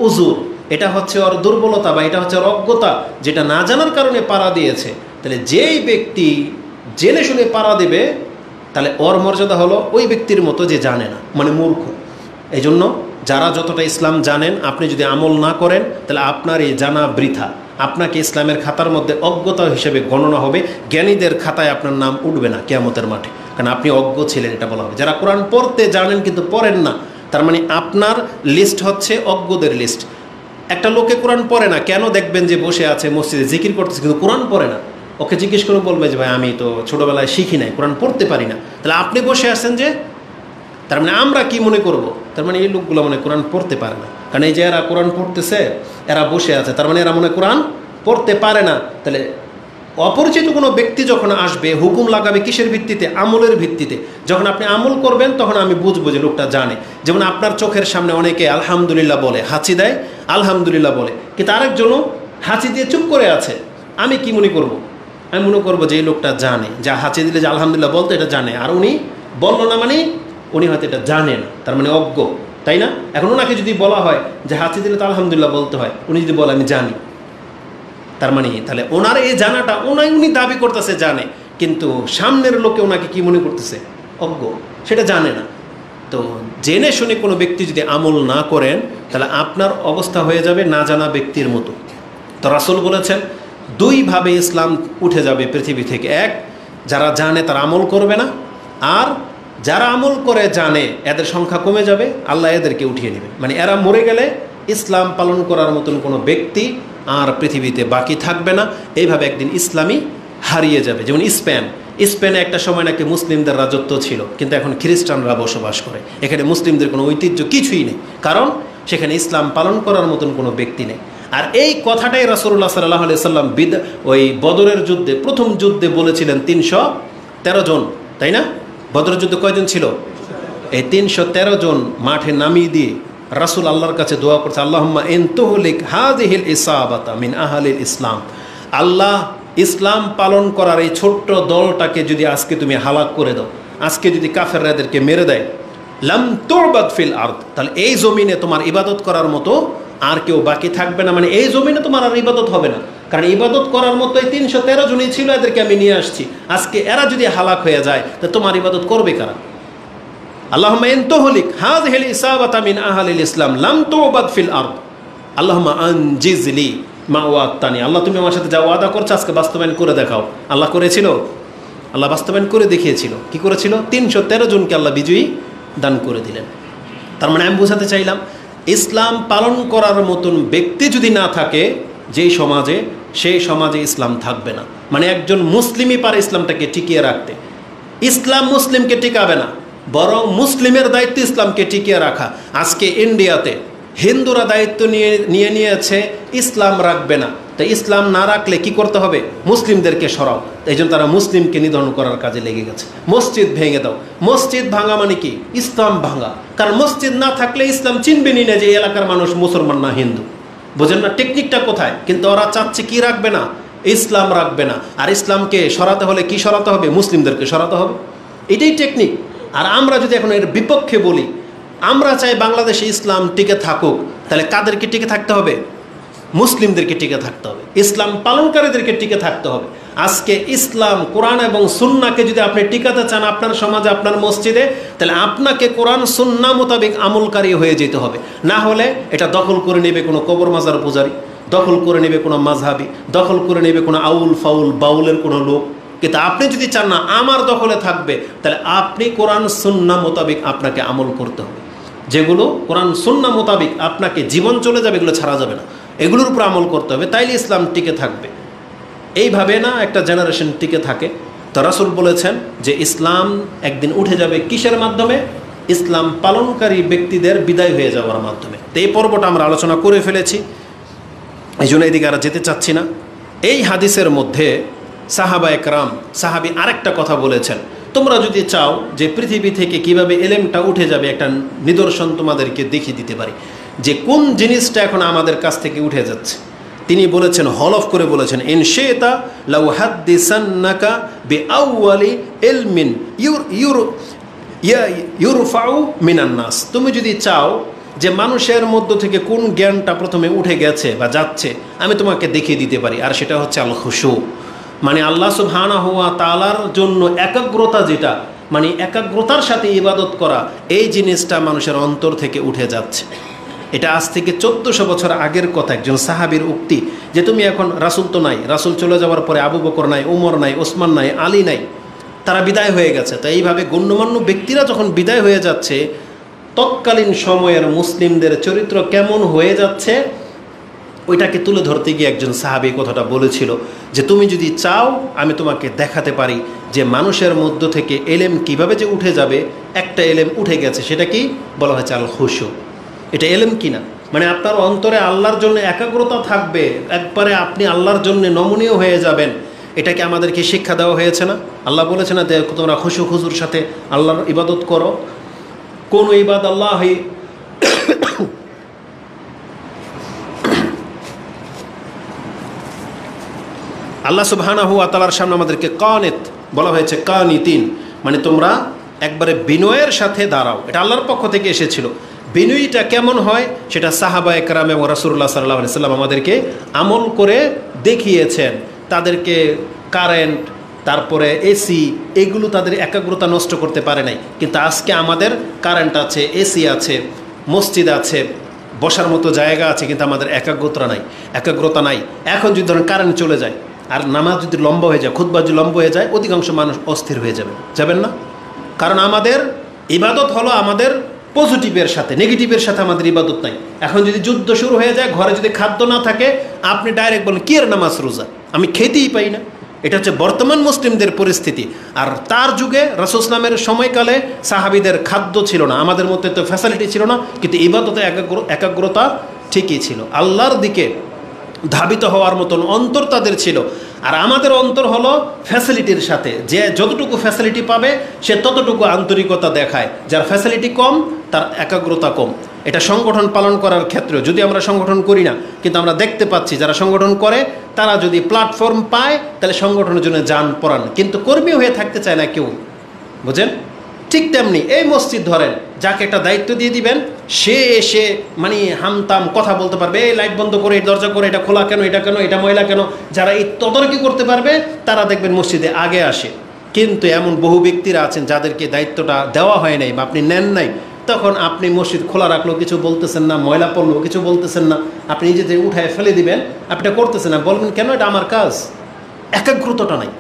A: উজুর, এটা হচ্ছে ওর দুর্বলতা, বা এটা হচ্ছে ওর অজ্ঞতা, যেটা না জানার কারণে পাড়া দিয়েছে। তাহলে যেই ব্যক্তি জেনে শুনে পাড়া দেবে, তাহলে ওর মর্যাদা হলো ওই ব্যক্তির মতো যে জানে না, মানে মূর্খ। এই জন্য যারা যতটা ইসলাম জানেন, আপনি যদি আমল না করেন, তাহলে আপনার এই জানা বৃথা। আপনাকে ইসলামের খাতার মধ্যে অজ্ঞতা হিসেবে গণনা হবে, জ্ঞানীদের খাতায় আপনার নাম উঠবে না কিয়ামতের মাঠে, কারণ আপনি অজ্ঞ ছিলেন, এটা বলা হবে। যারা কোরআন পড়তে জানেন কিন্তু পড়েন না, তার মানে আপনার লিস্ট হচ্ছে অজ্ঞদের লিস্ট। একটা লোকে কোরআন পড়ে না, কেন দেখবেন যে বসে আছে মসজিদে জিকির করতেছে কিন্তু কোরআন পড়ে না, ওকে জিজ্ঞেস করে বলবে যে ভাই আমি তো ছোটোবেলায় শিখি নাই, কোরআন পড়তে পারি না। তাহলে আপনি বসে আছেন যে, তার মানে আমরা কি মনে করব? তার মানে এই লোকগুলো মনে কোরআন পড়তে পারে না, কারণ এই যে এরা কোরআন পড়তেছে, এরা বসে আছে, তার মানে এরা মনে কোরআন পড়তে পারে না। তাহলে অপরিচিত কোনো ব্যক্তি যখন আসবে, হুকুম লাগাবে কিসের ভিত্তিতে? আমলের ভিত্তিতে। যখন আপনি আমল করবেন তখন আমি বুঝবো যে লোকটা জানে। যেমন আপনার চোখের সামনে অনেকে আলহামদুলিল্লাহ বলে, হাঁচি দেয়, আলহামদুলিল্লাহ বলে, কিন্তু আরেকজনও হাঁচি দিয়ে চুপ করে আছে। আমি কি মনে করব? আমি মনে করবো যে এই লোকটা জানে, যা হাঁচি দিলে যে আলহামদুলিল্লাহ বলতে, এটা জানে। আর উনি বললো না মানে উনি হয়তো এটা জানে না, তার মানে অজ্ঞ, তাই না? এখন ওনাকে যদি বলা হয় যে হাঁচি দিলে তো আলহামদুলিল্লাহ বলতে হয়, উনি যদি বলে আমি জানি, তার মানে তাহলে ওনার এই জানাটা উনি দাবি করতেছে জানে, কিন্তু সামনের লোকে ওনাকে কি মনে করতেছে? অজ্ঞ, সেটা জানে না। তো জেনে শুনে কোনো ব্যক্তি যদি আমল না করেন, তাহলে আপনার অবস্থা হয়ে যাবে না জানা ব্যক্তির মতো। তো রাসূল বলেছেন দুইভাবে ইসলাম উঠে যাবে পৃথিবী থেকে। এক, যারা জানে তারা আমল করবে না, আর যারা আমল করে জানে এদের সংখ্যা কমে যাবে, আল্লাহ এদেরকে উঠিয়ে নেবে। মানে এরা মরে গেলে ইসলাম পালন করার মতন কোনো ব্যক্তি আর পৃথিবীতে বাকি থাকবে না। এইভাবে একদিন ইসলামই হারিয়ে যাবে। যেমন স্পেনে একটা সময় নাকি মুসলিমদের রাজত্ব ছিল, কিন্তু এখন খ্রিস্টানরা বসবাস করে। এখানে মুসলিমদের কোনো ঐতিহ্য কিছুই নেই, কারণ সেখানে ইসলাম পালন করার মতন কোনো ব্যক্তি নেই। আর এই কথাটাই রাসূলুল্লাহ সাল্লাল্লাহু আলাইহি সাল্লাম ওই বদরের যুদ্ধে, প্রথম যুদ্ধে বলেছিলেন 313 জন, তাই না? বদরের যুদ্ধে কয়জন ছিল? এই 313 জন মাঠে নামিয়ে দিয়ে রাসূল আল্লাহর কাছে দোয়া করছে, আল্লাহুম্মা ইন তুহলিক হাযিহিল ইসাবাতা মিন আহলিল ইসলাম। আল্লাহ, ইসলাম পালন করার এই ছোট্ট দলটাকে যদি আজকে তুমি হালাক করে দাও, আজকে যদি কাফেররা এদেরকে মেরে দেয়, লাম তুরবাদ ফিল আরদ, তাহলে এই জমিনে তোমার ইবাদত করার মতো আর কেউ বাকি থাকবে না। মানে এই জমিনে তোমার আর ইবাদত হবে না, কারণ ইবাদত করার মতো এই 313 জনই ছিল, এদেরকে আমি নিয়ে আসছি। আজকে এরা যদি হালাক হয়ে যায়, তা তোমার ইবাদত করবে কারা? আল্লাহুম্মা ইন তুহলিক হাযিহিল ইসাবাতা মিন আহলিল ইসলাম লাম তুবাদ ফিল আরদ আল্লাহুম্মা আনজিজলি মা ওয়াক্তানি। আল্লাহ তুমি আমার সাথে যা ওয়াদা করছো আজকে বাস্তবায়ন করে দেখাও। আল্লাহ করেছিল, আল্লাহ বাস্তবায়ন করে দেখিয়েছিল। কি করেছিল? 313 জনকে আল্লাহ বিজয়ী দান করে দিলেন। তার মানে আমি বোঝাতে চাইলাম, ইসলাম পালন করার মতন ব্যক্তি যদি না থাকে যেই সমাজে, সেই সমাজে ইসলাম থাকবে না। মানে একজন মুসলিমই পারে ইসলামটাকে টিকিয়ে রাখতে। ইসলাম মুসলিমকে টিকাবে না, বরং মুসলিমের দায়িত্ব ইসলামকে টিকিয়ে রাখা। আজকে ইন্ডিয়াতে হিন্দুরা দায়িত্ব নিয়ে নিয়েছে ইসলাম রাখবে না। তো ইসলাম না রাখলে কি করতে হবে? মুসলিমদেরকে সরাও। এই জন্য তারা মুসলিমকে নিধন করার কাজে লেগে গেছে। মসজিদ ভেঙে দাও। মসজিদ ভাঙা মানে কি? ইসলাম ভাঙা। কারণ মসজিদ না থাকলে ইসলাম চিনবেনই না যে এই এলাকার মানুষ মুসলমান না হিন্দু। বোঝেন না টেকনিকটা কোথায়? কিন্তু ওরা চাচ্ছে কি রাখবে না? ইসলাম রাখবে না। আর ইসলামকে সরাতে হলে কি সরাতে হবে? মুসলিমদেরকে সরাতে হবে। এটাই টেকনিক। আর আমরা যদি এখন এর বিপক্ষে বলি, আমরা চাই বাংলাদেশে ইসলাম টিকে থাকুক, তাহলে কাদেরকে টিকে থাকতে হবে? মুসলিমদেরকে টিকে থাকতে হবে, ইসলাম পালনকারীদেরকে টিকে থাকতে হবে। আজকে ইসলাম, কোরআন এবং সুন্নাহকে যদি আপনি টিকাতে চান আপনার সমাজে, আপনার মসজিদে, তাহলে আপনাকে কোরআন সুন্নাহ মোতাবেক আমলকারী হয়ে যেতে হবে। না হলে এটা দখল করে নেবে কোনো কবর মাজার পূজারী, দখল করে নেবে কোনো মাযহাবী, দখল করে নেবে কোনো আউল ফাউল বাউলের কোনো লোক। কিন্তু আপনি যদি চান না আমার দখলে থাকবে, তাহলে আপনি কোরআন সুন্নাহ মোতাবেক আপনাকে আমল করতে হবে। যেগুলো কোরআন সুন্নাহ মোতাবেক আপনাকে জীবন চলে যাবে, এগুলো ছাড়া যাবে না, এগুলোর উপর আমল করতে হবে, তাইলে ইসলাম টিকে থাকবে। এইভাবে না একটা জেনারেশন টিকে থাকে। তো রাসূল বলেছেন যে ইসলাম একদিন উঠে যাবে কিসের মাধ্যমে? ইসলাম পালনকারী ব্যক্তিদের বিদায় হয়ে যাওয়ার মাধ্যমে। তো এই পর্বটা আমরা আলোচনা করে ফেলেছি, এই জন্য এদিকে আর যেতে চাচ্ছি না। এই হাদিসের মধ্যে সাহাবা একরাম, সাহাবী আরেকটা কথা বলেছেন, তোমরা যদি চাও যে পৃথিবী থেকে কিভাবে এলেমটা উঠে যাবে, একটা নিদর্শন তোমাদেরকে দেখিয়ে দিতে পারি। যে কোন জিনিসটা এখন আমাদের কাছ থেকে উঠে যাচ্ছে। তিনি বলেছেন, হলফ করে বলেছেন, ইনশিতা লাউ হাদ্দিসান্নাকা বিআউয়ালি ইলমিন ইউরফাউ মিনান নাস। তুমি যদি চাও যে মানুষের মধ্য থেকে কোন জ্ঞানটা প্রথমে উঠে গেছে বা যাচ্ছে, আমি তোমাকে দেখিয়ে দিতে পারি। আর সেটা হচ্ছে আল খুশু, মানে আল্লাহ সুবহানাহু ওয়া তাআলার জন্য একাগ্রতা, যেটা মানে একাগ্রতার সাথে ইবাদত করা, এই জিনিসটা মানুষের অন্তর থেকে উঠে যাচ্ছে। এটা আজ থেকে 1400 বছর আগের কথা, একজন সাহাবীর উক্তি, যে তুমি এখন রাসূল তো নাই, রাসূল চলে যাওয়ার পরে আবু বকর নাই, উমর নাই, ওসমান নাই, আলী নাই, তারা বিদায় হয়ে গেছে। তো এইভাবে গণ্যমান্য ব্যক্তিরা যখন বিদায় হয়ে যাচ্ছে, তৎকালীন সময়ের মুসলিমদের চরিত্র কেমন হয়ে যাচ্ছে ওইটাকে তুলে ধরতে গিয়ে একজন সাহাবী কথাটা বলেছিল যে তুমি যদি চাও আমি তোমাকে দেখাতে পারি যে মানুষের মধ্য থেকে এলেম কিভাবে যে উঠে যাবে। একটা এলেম উঠে গেছে, সেটা কি বলা হয়েছে আল খুশু। এটা এলেম কিনা, মানে আপনার অন্তরে আল্লাহর জন্য একাগ্রতা থাকবে, একবারে আপনি আল্লাহর জন্য নমনীয় হয়ে যাবেন। এটাকে আমাদেরকে শিক্ষা দেওয়া হয়েছে না? আল্লাহ বলেছে না যে তোমরা খুশু খুজুর সাথে আল্লাহর ইবাদত করো। কোন ইবাদ আল্লাহ, আল্লাহ সুবহানাহু ওয়া তাআলার সামনে আমাদেরকে কানিত বলা হয়েছে, কানিতিন, মানে তোমরা একবারে বিনয়ের সাথে দাঁড়াও। এটা আল্লাহর পক্ষ থেকে এসেছিল। বিনয়ীটা কেমন হয় সেটা সাহাবায়ে কেরাম এবং রাসূলুল্লাহ সাল্লাল্লাহু আলাইহি ওয়াসাল্লাম আমাদেরকে আমল করে দেখিয়েছেন। তাদেরকে কারেন্ট, তারপরে এসি, এগুলো তাদের একাগ্রতা নষ্ট করতে পারে নাই। কিন্তু আজকে আমাদের কারেন্ট আছে, এসি আছে, মসজিদ আছে, বসার মতো জায়গা আছে, কিন্তু আমাদের একাগ্রতা নাই। এখন যদি ধরেন কারেন্ট চলে যায় আর নামাজ যদি লম্বা হয়ে যায়, খুতবা যদি লম্বা হয়ে যায়, অধিকাংশ মানুষ অস্থির হয়ে যাবেন না? কারণ আমাদের ইবাদত হলো আমাদের পজিটিভের সাথে, নেগেটিভের সাথে আমাদের ইবাদত নাই। এখন যদি যুদ্ধ শুরু হয়ে যায়, ঘরে যদি খাদ্য না থাকে, আপনি ডাইরেক্ট বলেন কি এর নামাজ রোজা, আমি খেতেই পাই না। এটা হচ্ছে বর্তমান মুসলিমদের পরিস্থিতি। আর তার যুগে রাসূল ইসলামের সময়কালে সাহাবীদের খাদ্য ছিল না, আমাদের মধ্যে তো ফ্যাসিলিটি ছিল না, কিন্তু ইবাদতে একাগ্রতা ঠিকই ছিল। আল্লাহর দিকে ধাবিত হওয়ার মতন অন্তর তাদের ছিল। আর আমাদের অন্তর হলো ফ্যাসিলিটির সাথে, যে যতটুকু ফ্যাসিলিটি পাবে সে ততটুকু আন্তরিকতা দেখায়, যার ফ্যাসিলিটি কম তার একাগ্রতা কম। এটা সংগঠন পালন করার ক্ষেত্রে, যদি আমরা সংগঠন করি না, কিন্তু আমরা দেখতে পাচ্ছি যারা সংগঠন করে তারা যদি প্ল্যাটফর্ম পায় তাহলে সংগঠনের জন্য যান পড়ান, কিন্তু কর্মী হয়ে থাকতে চায় না কেউ, বুঝেন? ঠিক তেমনি এই মসজিদ ধরেন, যাকে একটা দায়িত্ব দিয়ে দিবেন, সে এসে মানে হামতাম কথা বলতে পারবে, এই লাইট বন্ধ করে, এই দরজা করে, এটা খোলা কেন, এটা ময়লা কেন, যারা এই তদারকি করতে পারবে তারা দেখবেন মসজিদে আগে আসে। কিন্তু এমন বহু ব্যক্তিরা আছেন যাদেরকে দায়িত্বটা দেওয়া হয় নাই বা আপনি নেন নাই, তখন আপনি মসজিদ খোলা রাখলেও কিছু বলতেছেন না, ময়লা পড়লেও কিছু বলতেছেন না, আপনি নিজে উঠায় ফেলে দিবেন, আপনি এটা করতেছেন না, বলবেন কেন, এটা আমার কাজ। একাগ্রতাটা নাই।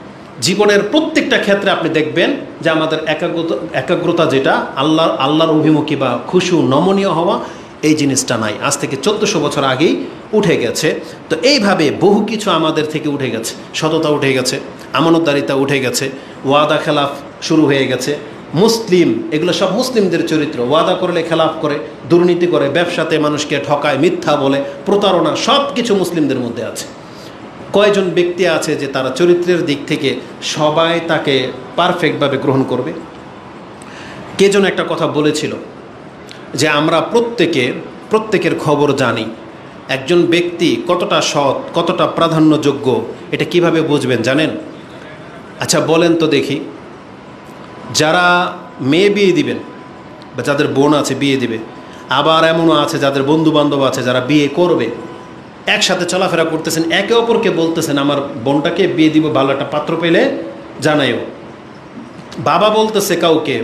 A: জীবনের প্রত্যেকটা ক্ষেত্রে আপনি দেখবেন যে আমাদের একাগ্রতা যেটা আল্লাহর অভিমুখী বা খুশু নমনীয় হওয়া, এই জিনিসটা নাই। আজ থেকে 1400 বছর আগেই উঠে গেছে। তো এইভাবে বহু কিছু আমাদের থেকে উঠে গেছে। সততা উঠে গেছে, আমানতদারিতা উঠে গেছে, ওয়াদা খেলাফ শুরু হয়ে গেছে। মুসলিম, এগুলো সব মুসলিমদের চরিত্র। ওয়াদা করলে খেলাফ করে, দুর্নীতি করে, ব্যবসাতে মানুষকে ঠকায়, মিথ্যা বলে, প্রতারণা, সব কিছু মুসলিমদের মধ্যে আছে। কয়জন ব্যক্তি আছে যে তারা চরিত্রের দিক থেকে সবাই তাকে পারফেক্টভাবে গ্রহণ করবে? কে যেন একটা কথা বলেছিল যে আমরা প্রত্যেকের খবর জানি। একজন ব্যক্তি কতটা সৎ, কতটা প্রাধান্যযোগ্য, এটা কিভাবে বুঝবেন জানেন? আচ্ছা বলেন তো দেখি, যারা মেয়ে বিয়ে দিবেন বা যাদের বোন আছে বিয়ে দিবে, আবার এমনও আছে যাদের বন্ধু বান্ধব আছে যারা বিয়ে করবে, একসাথে চলাফেরা করতেছেন, একে অপরকে বলতেছেন আমার বোনটাকে বিয়ে দিব, ভালো একটা পাত্র পেলে জানাইও। বাবা বলতেছে কাউকে,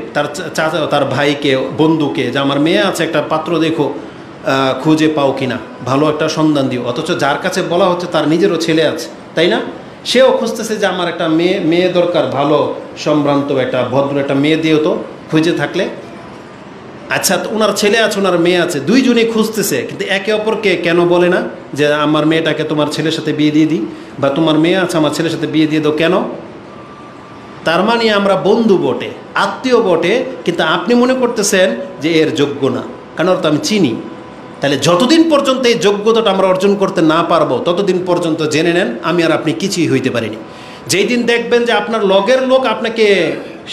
A: তার ভাইকে, বন্ধুকে, যে আমার মেয়ে আছে, একটা পাত্র দেখো, খুঁজে পাও কিনা, ভালো একটা সন্ধান দিও। অথচ যার কাছে বলা হচ্ছে তার নিজেরও ছেলে আছে, তাই না? সেও খুঁজতেছে যে আমার একটা মেয়ে দরকার, ভালো সম্ভ্রান্ত একটা ভদ্র একটা মেয়ে দিও তো, খুঁজে থাকলে। আচ্ছা, ওনার ছেলে আছে, ওনার মেয়ে আছে, দুইজনেই খুঁজতেছে, কিন্তু একে অপরকে কেন বলে না যে আমার মেয়েটাকে তোমার ছেলের সাথে বিয়ে দিয়ে দিই, বা তোমার মেয়ে আছে আমার ছেলের সাথে বিয়ে দিয়ে দাও? কেন? তার মানে আমরা বন্ধু বটে, আত্মীয় বটে, কিন্তু আপনি মনে করতেছেন যে এর যোগ্য না, কারণ ওর তো আমি চিনি। তাহলে যতদিন পর্যন্ত এই যোগ্যতাটা আমরা অর্জন করতে না পারবো, ততদিন পর্যন্ত জেনে নেন আমি আর আপনি কিছুই হইতে পারিনি। যেই দিন দেখবেন যে আপনার লগের লোক আপনাকে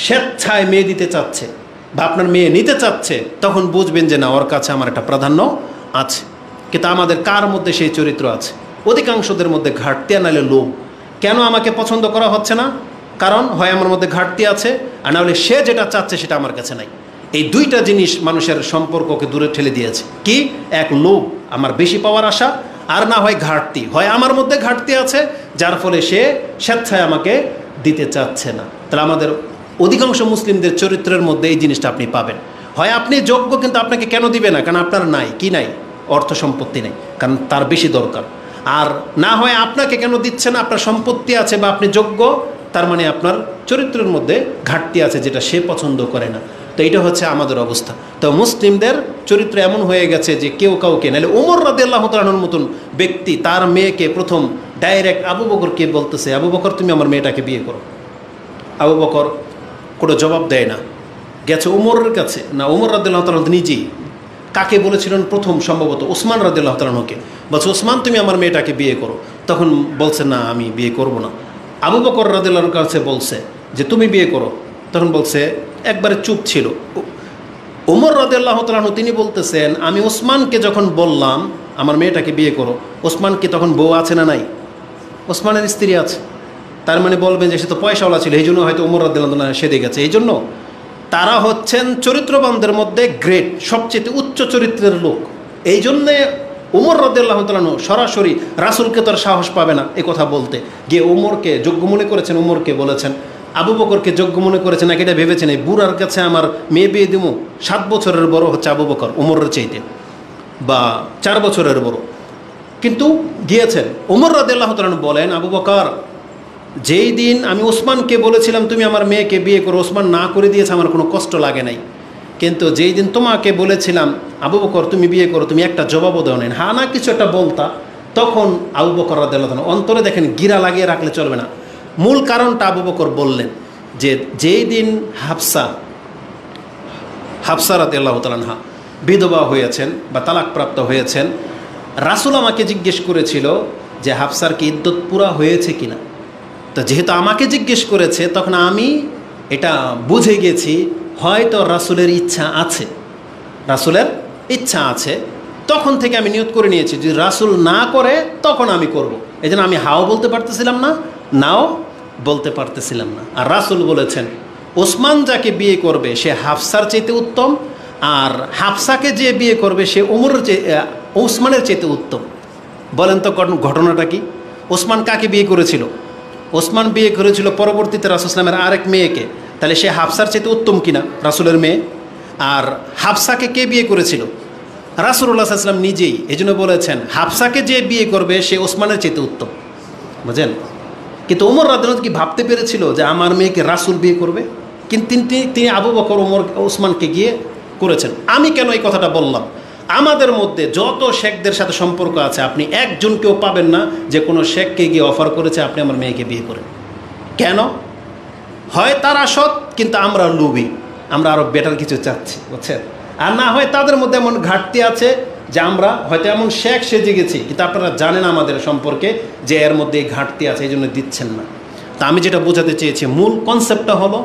A: স্বেচ্ছায় মেয়ে দিতে চাচ্ছে বা আপনার মেয়ে নিতে চাচ্ছে, তখন বুঝবেন যে না, ওর কাছে আমার একটা প্রাধান্য আছে, কিন্তু আমাদের কার মধ্যে সেই চরিত্র আছে? অধিকাংশদের মধ্যে ঘাটতি আনালে লোভ। কেন আমাকে পছন্দ করা হচ্ছে না? কারণ হয় আমার মধ্যে ঘাটতি আছে, আর না হলে সে যেটা চাচ্ছে সেটা আমার কাছে নাই। এই দুইটা জিনিস মানুষের সম্পর্ককে দূরে ঠেলে দিয়েছে। কি? এক লোভ, আমার বেশি পাওয়ার আশা, আর না হয় ঘাটতি। হয় আমার মধ্যে ঘাটতি আছে যার ফলে সে স্বেচ্ছায় আমাকে দিতে চাচ্ছে না। তাহলে আমাদের অধিকাংশ মুসলিমদের চরিত্রের মধ্যে এই জিনিসটা আপনি পাবেন। হয় আপনি যোগ্য কিন্তু আপনাকে কেন দিবে না? কারণ আপনার নাই। কি নাই? অর্থ সম্পত্তি নেই, কারণ তার বেশি দরকার। আর না হয় আপনাকে কেন দিচ্ছে না? আপনার সম্পত্তি আছে বা আপনি যোগ্য, তার মানে আপনার চরিত্রের মধ্যে ঘাটতি আছে যেটা সে পছন্দ করে না। তো এটা হচ্ছে আমাদের অবস্থা। তো মুসলিমদের চরিত্র এমন হয়ে গেছে যে কেউ কাউকে, নাহলে ওমর রাদিয়াল্লাহু তাআলার মতন ব্যক্তি তার মেয়েকে প্রথম ডাইরেক্ট আবু বকরকে বলতেছে, আবু বকর তুমি আমার মেয়েটাকে বিয়ে করো। আবু বকর কোনো জবাব দেয় না, গেছে ওমরের কাছে। না, ওমর রাদিয়াল্লাহু তাআলা নিজেই কাকে বলেছিলেন প্রথম? সম্ভবত ওসমান রাদিয়াল্লাহু তাআলাকে বলছে, ওসমান তুমি আমার মেয়েটাকে বিয়ে করো। তখন বলছে না, আমি বিয়ে করব না। আবু বকর রাদিয়াল্লাহুর কাছে বলছে যে তুমি বিয়ে করো, তখন বলছে, একবারে চুপ ছিল। ওমর রাদিয়াল্লাহু তাআলা তিনি বলতেছেন, আমি ওসমানকে যখন বললাম আমার মেয়েটাকে বিয়ে করো, ওসমান কি তখন বউ আছে না নাই? ওসমানের স্ত্রী আছে। তার মানে বলবেন যে সে তো পয়সাওয়ালা ছিল, এই জন্য হয়তো ওমর রাদিয়াল্লাহু তাআলা সেদে গেছে। এই জন্য তারা হচ্ছেন চরিত্রবানদের মধ্যে গ্রেট, সবচেয়ে উচ্চ চরিত্রের লোক। এই জন্যে ওমর রাদিয়াল্লাহু তাআলা সরাসরি রাসূলকে তার সাহস পাবে না এ কথা বলতে গিয়ে। ওমরকে যোগ্য মনে করেছেন, ওমরকে বলেছেন। আবু বকরকে যোগ্য মনে করেছেন নাকি এটা ভেবেছেন এই বুড়ার কাছে আমার মেয়ে বিয়ে দিব? 7 বছরের বড় হচ্ছে আবু বকর ওমরের চাইতে, বা 4 বছরের বড়, কিন্তু গিয়েছেন। ওমর রাদিয়াল্লাহু তাআলা বলেন, আবু বকর, যেই দিন আমি ওসমানকে বলেছিলাম তুমি আমার মেয়েকে বিয়ে করো, ওসমান না করে দিয়েছে, আমার কোনো কষ্ট লাগে নাই। কিন্তু যেই দিন তোমাকে বলেছিলাম আবু বকর তুমি বিয়ে করো, তুমি একটা জবাবও দেও নেন, হ্যাঁ না কিছু একটা বলতা, তখন আবু বকর রাদিয়াল্লাহু তাআলা অন্তরে দেখেন গিরা লাগিয়ে রাখলে চলবে না। মূল কারণটা আবু বকর বললেন যে যেই দিন হাফসা রাদিয়াল্লাহু তাআলা আনহা বিধবা হয়েছেন বা তালাকপ্রাপ্ত হয়েছেন, রাসূল আমাকে জিজ্ঞেস করেছিল যে হাফসার কি ইদ্যত পুরা হয়েছে কিনা। তো যেহেতু আমাকে জিজ্ঞেস করেছে, তখন আমি এটা বুঝে গেছি হয়তো রাসূলের ইচ্ছা আছে, রাসূলের ইচ্ছা আছে। তখন থেকে আমি নিয়ত করে নিয়েছি যদি রাসূল না করে তখন আমি করব। এই জন্য আমি হাও বলতে পারতেছিলাম না, নাও বলতে পারতেছিলাম না। আর রাসূল বলেছেন ওসমান যাকে বিয়ে করবে সে হাফসার চাইতে উত্তম, আর হাফসাকে যে বিয়ে করবে সে ওসমানের চাইতে উত্তম। বলেন তো ঘটনাটা কি? ওসমান কাকে বিয়ে করেছিল? ওসমান বিয়ে করেছিল পরবর্তীতে রাসূল সাল্লাল্লাহু আলাইহি ওয়াসাল্লামের আরেক মেয়েকে। তাহলে সে হাফসার চাইতে উত্তম কিনা? রাসূলের মেয়ে। আর হাফসাকে কে বিয়ে করেছিল? রাসূলুল্লাহ সাল্লাল্লাহু আলাইহি ওয়াসাল্লাম নিজেই। এই জন্য বলেছেন হাফসাকে যে বিয়ে করবে সে ওসমানের চাইতে উত্তম। বুঝলেন? কিন্তু ওমর রাদিয়াল্লাহু কি ভাবতে পেরেছিল যে আমার মেয়েকে রাসূল বিয়ে করবে? কিন্তু তিনি আবু বকর ওসমানকে গিয়ে করেছেন। আমি কেন এই কথাটা বললাম? আমাদের মধ্যে যত শেখদের সাথে সম্পর্ক আছে আপনি একজনকেও পাবেন না যে কোনো শেখকে গিয়ে অফার করেছে আপনি আমার মেয়েকে বিয়ে করেন। কেন? হয় তারা সৎ কিন্তু আমরা লোভী, আমরা আরও বেটার কিছু চাচ্ছি, বুঝছেন? আর না হয় তাদের মধ্যে এমন ঘাটতি আছে যে আমরা হয়তো এমন শেখ সেজে গেছি কিন্তু আপনারা জানেন আমাদের সম্পর্কে যে এর মধ্যে এই ঘাটতি আছে, এই জন্য দিচ্ছেন না। তা আমি যেটা বোঝাতে চেয়েছি মূল কনসেপ্টটা হলো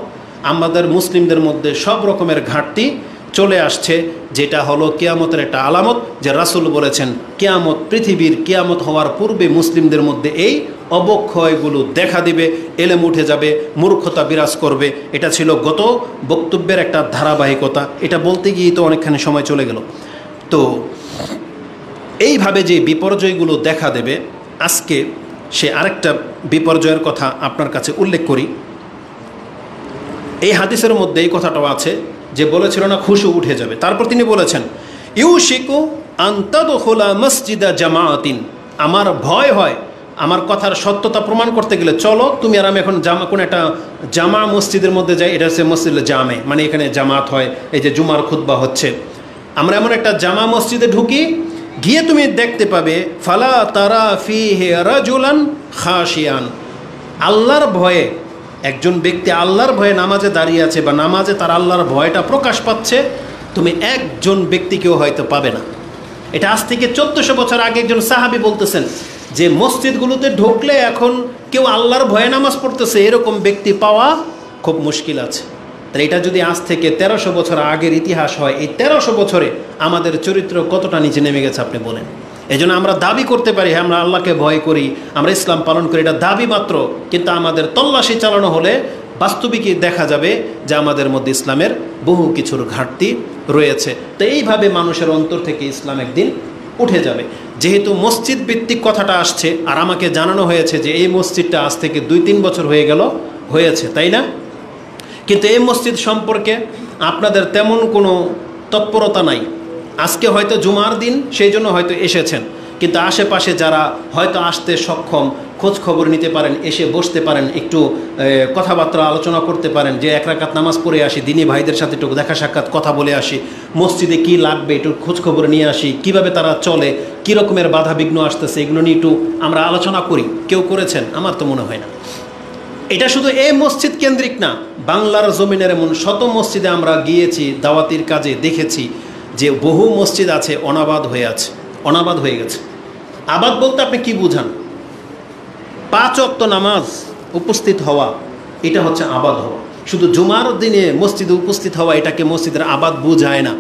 A: আমাদের মুসলিমদের মধ্যে সব রকমের ঘাটতি চলে আসছে, যেটা হলো কিয়ামতের একটা আলামত। যে রাসূল বলেছেন কিয়ামত, পৃথিবীর কিয়ামত হওয়ার পূর্বে মুসলিমদের মধ্যে এই অবক্ষয়গুলো দেখা দিবে, এলেম উঠে যাবে, মূর্খতা বিরাজ করবে। এটা ছিল গত বক্তব্যের একটা ধারাবাহিকতা। এটা বলতে গিয়েই তো অনেকখানি সময় চলে গেল। তো এইভাবে যে বিপর্যয়গুলো দেখা দেবে, আজকে সে আরেকটা বিপর্যয়ের কথা আপনার কাছে উল্লেখ করি। এই হাদিসের মধ্যে এই কথাটাও আছে যে বলেছিল না খুশু উঠে যাবে। তারপর তিনি বলেছেন ইউশিকু আন তাদখুলা মসজিদা জামাআতিন, আমার ভয় হয়, আমার কথার সত্যতা প্রমাণ করতে গেলে চলো তুমি আর আমি এখন কোন একটা জামা মসজিদের মধ্যে যাই। এটা হচ্ছে মসজিদে জামে, মানে এখানে জামাত হয়, এই যে জুমার খুতবা হচ্ছে। আমরা এমন একটা জামা মসজিদে ঢুকি, গিয়ে তুমি দেখতে পাবে ফালা তারা ফিহি রাজুলান খাশিয়ান, আল্লাহর ভয়ে একজন ব্যক্তি আল্লাহর ভয়ে নামাজে দাঁড়িয়ে আছে বা নামাজে তার আল্লাহর ভয়টা প্রকাশ পাচ্ছে, তুমি একজন ব্যক্তিকেও হয়তো পাবে না। এটা আজ থেকে 1400 বছর আগে একজন সাহাবী বলতেছেন যে মসজিদগুলোতে ঢুকলে এখন কেউ আল্লাহর ভয়ে নামাজ পড়তেছে এরকম ব্যক্তি পাওয়া খুব মুশকিল আছে। তাহলে এটা যদি আজ থেকে 1300 বছর আগের ইতিহাস হয়, এই 1300 বছরে আমাদের চরিত্র কতটা নিচে নেমে গেছে আপনি বলেন। এই জন্য আমরা দাবি করতে পারি হ্যাঁ আমরা আল্লাহকে ভয় করি, আমরা ইসলাম পালন করি, এটা দাবি মাত্র, কিন্তু আমাদের তল্লাশি চালানো হলে বাস্তবিকই দেখা যাবে যে আমাদের মধ্যে ইসলামের বহু কিছুর ঘাটতি রয়েছে। তো এইভাবে মানুষের অন্তর থেকে ইসলাম একদিন উঠে যাবে। যেহেতু মসজিদ ভিত্তিক কথাটা আসছে, আর আমাকে জানানো হয়েছে যে এই মসজিদটা আজ থেকে 2-3 বছর হয়েছে, তাই না? কিন্তু এই মসজিদ সম্পর্কে আপনাদের তেমন কোনো তৎপরতা নাই। আজকে হয়তো জুমার দিন, সেই জন্য হয়তো এসেছেন, কিন্তু আশেপাশে যারা হয়তো আসতে সক্ষম, খোঁজ খবর নিতে পারেন, এসে বসতে পারেন, একটু কথাবার্তা আলোচনা করতে পারেন, যে 1 রাকাত নামাজ পড়ে আসি, দিনী ভাইদের সাথে একটু দেখা সাক্ষাৎ কথা বলে আসি, মসজিদে কি লাগবে একটু খোঁজ খবর নিয়ে আসি, কিভাবে তারা চলে, কী রকমের বাধা বিঘ্ন আসতেছে, এগুলো নিয়ে একটু আমরা আলোচনা করি, কেউ করেছেন? আমার তো মনে হয় না। এটা শুধু এই মসজিদ কেন্দ্রিক না, বাংলার জমিনের এমন শত মসজিদে আমরা গিয়েছি দাওয়াতির কাজে, দেখেছি যে বহু মসজিদ আছে অনাবাদ হয়ে গেছে। আবাদ বলতে আপনি কি বুঝান? 5 ওয়াক্ত নামাজ উপস্থিত হওয়া, এটা হচ্ছে আবাদ হওয়া। শুধু জুমার দিনে মসজিদে উপস্থিত হওয়া এটাকে মসজিদের আবাদ বুঝায় না।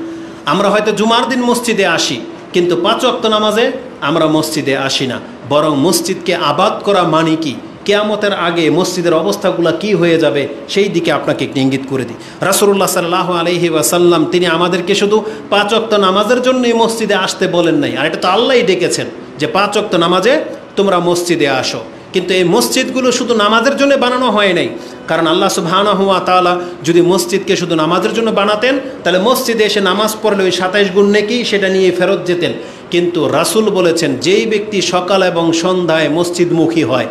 A: আমরা হয়তো জুমার দিন মসজিদে আসি, কিন্তু 5 ওয়াক্ত নামাজে আমরা মসজিদে আসি না। বরং মসজিদকে আবাদ করা মানে কি, কিয়ামতের আগে মসজিদের অবস্থাগুলো কি হয়ে যাবে, সেই দিকে আপনাকে একটু ইঙ্গিত করে দিই। রাসূলুল্লাহ সাল্লাল্লাহু আলাইহি ওয়াসাল্লাম তিনি আমাদেরকে শুধু 5 ওয়াক্ত নামাজের জন্যই মসজিদে আসতে বলেন নাই, আর এটা তো আল্লাহই ডেকেছেন যে 5 ওয়াক্ত নামাজে তোমরা মসজিদে আসো। কিন্তু এই মসজিদগুলো শুধু নামাজের জন্য বানানো হয় নাই, কারণ আল্লাহ সুবহানাহু ওয়া তাআলা যদি মসজিদকে শুধু নামাজের জন্য বানাতেন, তাহলে মসজিদে এসে নামাজ পড়লে ওই 27 গুণ নেকি সেটা নিয়ে ফেরত যেতেন। কিন্তু রাসূল বলেছেন, যেই ব্যক্তি সকাল এবং সন্ধ্যায় মসজিদমুখী হয়,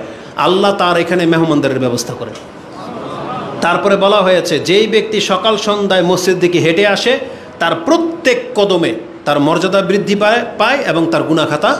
A: আল্লাহ তার এখানে মেহমানদারের ব্যবস্থা করেন। তারপরে বলা হয়েছে, যেই ব্যক্তি সকাল সন্ধ্যায় মসজিদ দিকে হেঁটে আসে, তার প্রত্যেক কদমে তার মর্যাদা বৃদ্ধি পায় এবং তার গুনাহ খাতা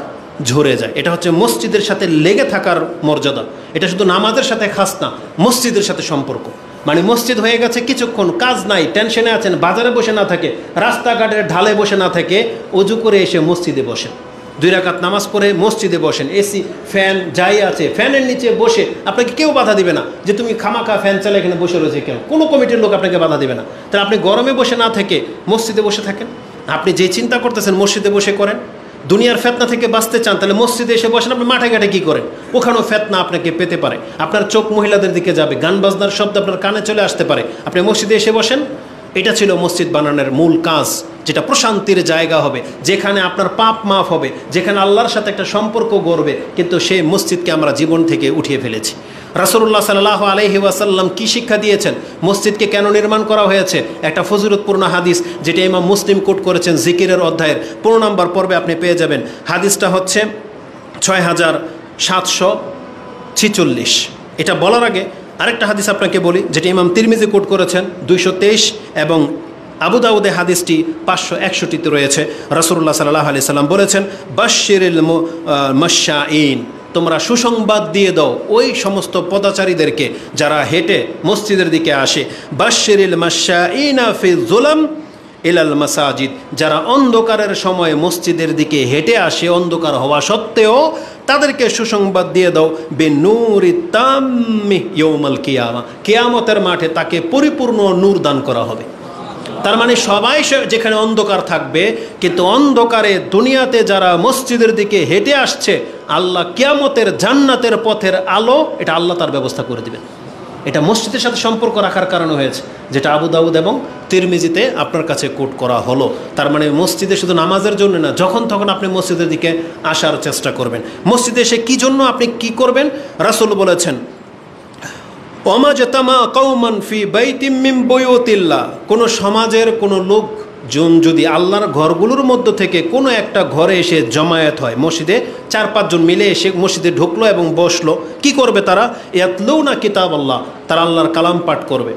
A: ঝরে যায়। এটা হচ্ছে মসজিদের সাথে লেগে থাকার মর্যাদা। এটা শুধু নামাজের সাথে খাস না, মসজিদের সাথে সম্পর্ক। মানে মসজিদ হয়ে গেছে কিছুক্ষণ কাজ নাই, টেনশনে আছেন, বাজারে বসে না থাকে, রাস্তাঘাটের ঢালে বসে না থাকে, অজু করে এসে মসজিদে বসেন, 2 রাকাত নামাজ পড়ে মসজিদে বসেন, এসি ফ্যান যাই আছে, ফ্যানের নিচে বসে আপনাকে কেউ বাধা দিবে না যে তুমি খামাখা ফ্যান চালে এখানে বসে রয়েছে কেন, কোনো কমিটির লোক আপনাকে বাধা দিবে না। তাহলে আপনি গরমে বসে না থেকে মসজিদে বসে থাকেন। আপনি যে চিন্তা করতেছেন মসজিদে বসে করেন। দুনিয়ার ফেতনা থেকে বাঁচতে চান, তাহলে মসজিদে এসে বসেন। আপনি মাঠে ঘাটে কী করেন? ওখানেও ফেতনা আপনাকে পেতে পারে, আপনার চোখ মহিলাদের দিকে যাবে, গান বাজনার শব্দ আপনার কানে চলে আসতে পারে। আপনি মসজিদে এসে বসেন। এটা ছিল মসজিদ বানানোর মূল কাজ, যেটা প্রশান্তির জায়গা হবে, যেখানে আপনার পাপ মাফ হবে, যেখানে আল্লাহর সাথে একটা সম্পর্ক গড়বে। কিন্তু সেই মসজিদকে আমরা জীবন থেকে উঠিয়ে ফেলেছি। রাসূলুল্লাহ সাল্লাল্লাহু আলাইহি ওয়াসাল্লাম কি শিক্ষা দিয়েছেন, মসজিদকে কেন নির্মাণ করা হয়েছে? একটা ফজিলতপূর্ণ হাদিস, যেটা ইমাম মুসলিম কোট করেছেন জিকিরের অধ্যায়ের 15 নম্বর পর্বে আপনি পেয়ে যাবেন। হাদিসটা হচ্ছে 6746। এটা বলার আগে আরেকটা হাদিস আপনাকে বলি, যেটা ইমাম তিরমিজি কোট করেছেন 223, এবং আবু দাউদে হাদিসটি 561তে রয়েছে। রাসূলুল্লাহ সাল্লাল্লাহু আলাইহি সাল্লাম বলেছেন, বাশশিরিল মাশশাঈন, তোমরা সুসংবাদ দিয়ে দাও ওই সমস্ত পদাচারীদেরকে যারা হেঁটে মসজিদের দিকে আসে। বাশশিরিল মাশশাঈনা ফি যুলাম ইলাল মাসাজিদ, যারা অন্ধকারের সময় মসজিদের দিকে হেঁটে আসে, অন্ধকার হওয়া সত্ত্বেও তাদেরকে সুসংবাদ দিয়ে দাও বিনূরি তাম্মি ইয়াউমাল কিয়ামা, কিয়ামতের মাঠে তাকে পরিপূর্ণ নূর দান করা হবে। তার মানে সবাই যেখানে অন্ধকার থাকবে, কিন্তু অন্ধকারে দুনিয়াতে যারা মসজিদের দিকে হেঁটে আসছে, আল্লাহ কিয়ামতের জান্নাতের পথের আলো, এটা আল্লাহ তার ব্যবস্থা করে দিবেন। এটা মসজিদের সাথে সম্পর্ক রাখার কারণে হয়েছে, যেটা আবু দাউদ এবং তিরমিজিতে আপনার কাছে কোট করা হলো। তার মানে মসজিদে শুধু নামাজের জন্য না, যখন তখন আপনি মসজিদের দিকে আসার চেষ্টা করবেন। মসজিদে এসে কী জন্য আপনি কি করবেন? রাসূল বলেছেন, ওমাজতামা কওমান ফি বাইতিম মিন বুয়ুতিল্লাহ, কোনো সমাজের কোনো লোক যদি আল্লাহর ঘরগুলোর মধ্য থেকে কোনো একটা ঘরে এসে জমায়েত হয়, মসজিদে 4-5 জন মিলে এসে মসজিদে ঢুকলো এবং বসলো, কি করবে তারা? ইয়াতলুনা কিতাবাল্লাহ, তারা আল্লাহর কালাম পাঠ করবে।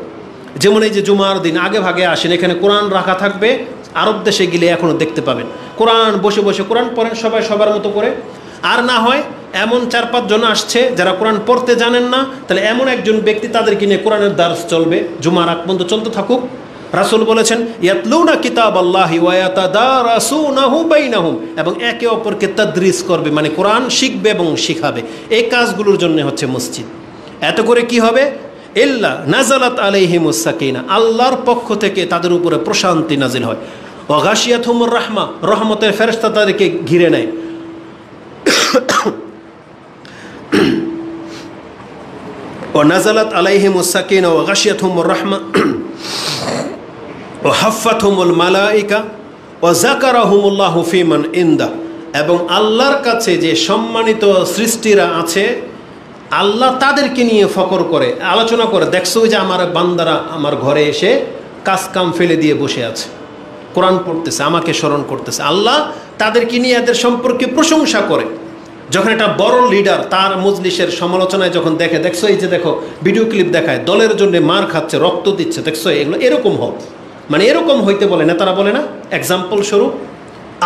A: যেমন এই যে জুমার দিন আগে ভাগে আসেন, এখানে কোরআন রাখা থাকবে। আরব দেশে গেলে এখনও দেখতে পাবেন কোরআন, বসে বসে কোরআন পড়েন সবাই সবার মতো করে। আর না হয় এমন 4-5 জন আসছে যারা কোরআন পড়তে জানেন না, তাহলে এমন একজন ব্যক্তি তাদেরকে নিয়ে কোরআনের দার্স চলবে, জুমার আগ পর্যন্ত চলতে থাকুক। রাসূল বলেছেন, ইয়াতলুনা কিতাবাল্লাহি ওয়া ইয়াতাদারাসুনাহু বাইনাহুম, এবং একে অপরকে তাদরিস করবে, মানে কোরআন শিখবে এবং শিখাবে। এই কাজগুলোর জন্য হচ্ছে মসজিদ। এত করে কি হবে? ইল্লা নাজালাত আলাইহিমুস সাকিনা, আল্লাহর পক্ষ থেকে তাদের উপরে প্রশান্তি নাজিল হয়। ওয়া গাশিয়াতহুমুর রাহমা, রহমতের ফেরেশতা তাদেরকে ঘিরে নেয়। ওয়া নাজালাত আলাইহিমুস সাকিনা ওয়া গাশিয়াতহুমুর রাহমা ওয়া হাফফাতহুমুল মালাইকা ওয়া যাকারাহুমুল্লাহু ফীমান ইনদা, এবং আল্লাহর কাছে যে সম্মানিত সৃষ্টিরা আছে আল্লাহ তাদেরকে নিয়ে ফকর করে, আলোচনা করে। দেখছো যে আমার বান্দারা আমার ঘরে এসে কাজ কাম ফেলে দিয়ে বসে আছে, কোরআন পড়তেছে, আমাকে স্মরণ করতেছে। আল্লাহ তাদেরকে নিয়ে এদের সম্পর্কে প্রশংসা করে। যখন একটা বড় লিডার তার মজলিসের সমালোচনায় যখন দেখছো এই যে দেখো ভিডিও ক্লিপ দেখায়, দলের জন্য মার খাচ্ছে, রক্ত দিচ্ছে, দেখছো এগুলো এরকম হোক, মানে এরকম হইতে বলে নেতারা বলে না। এক্সাম্পল স্বরূপ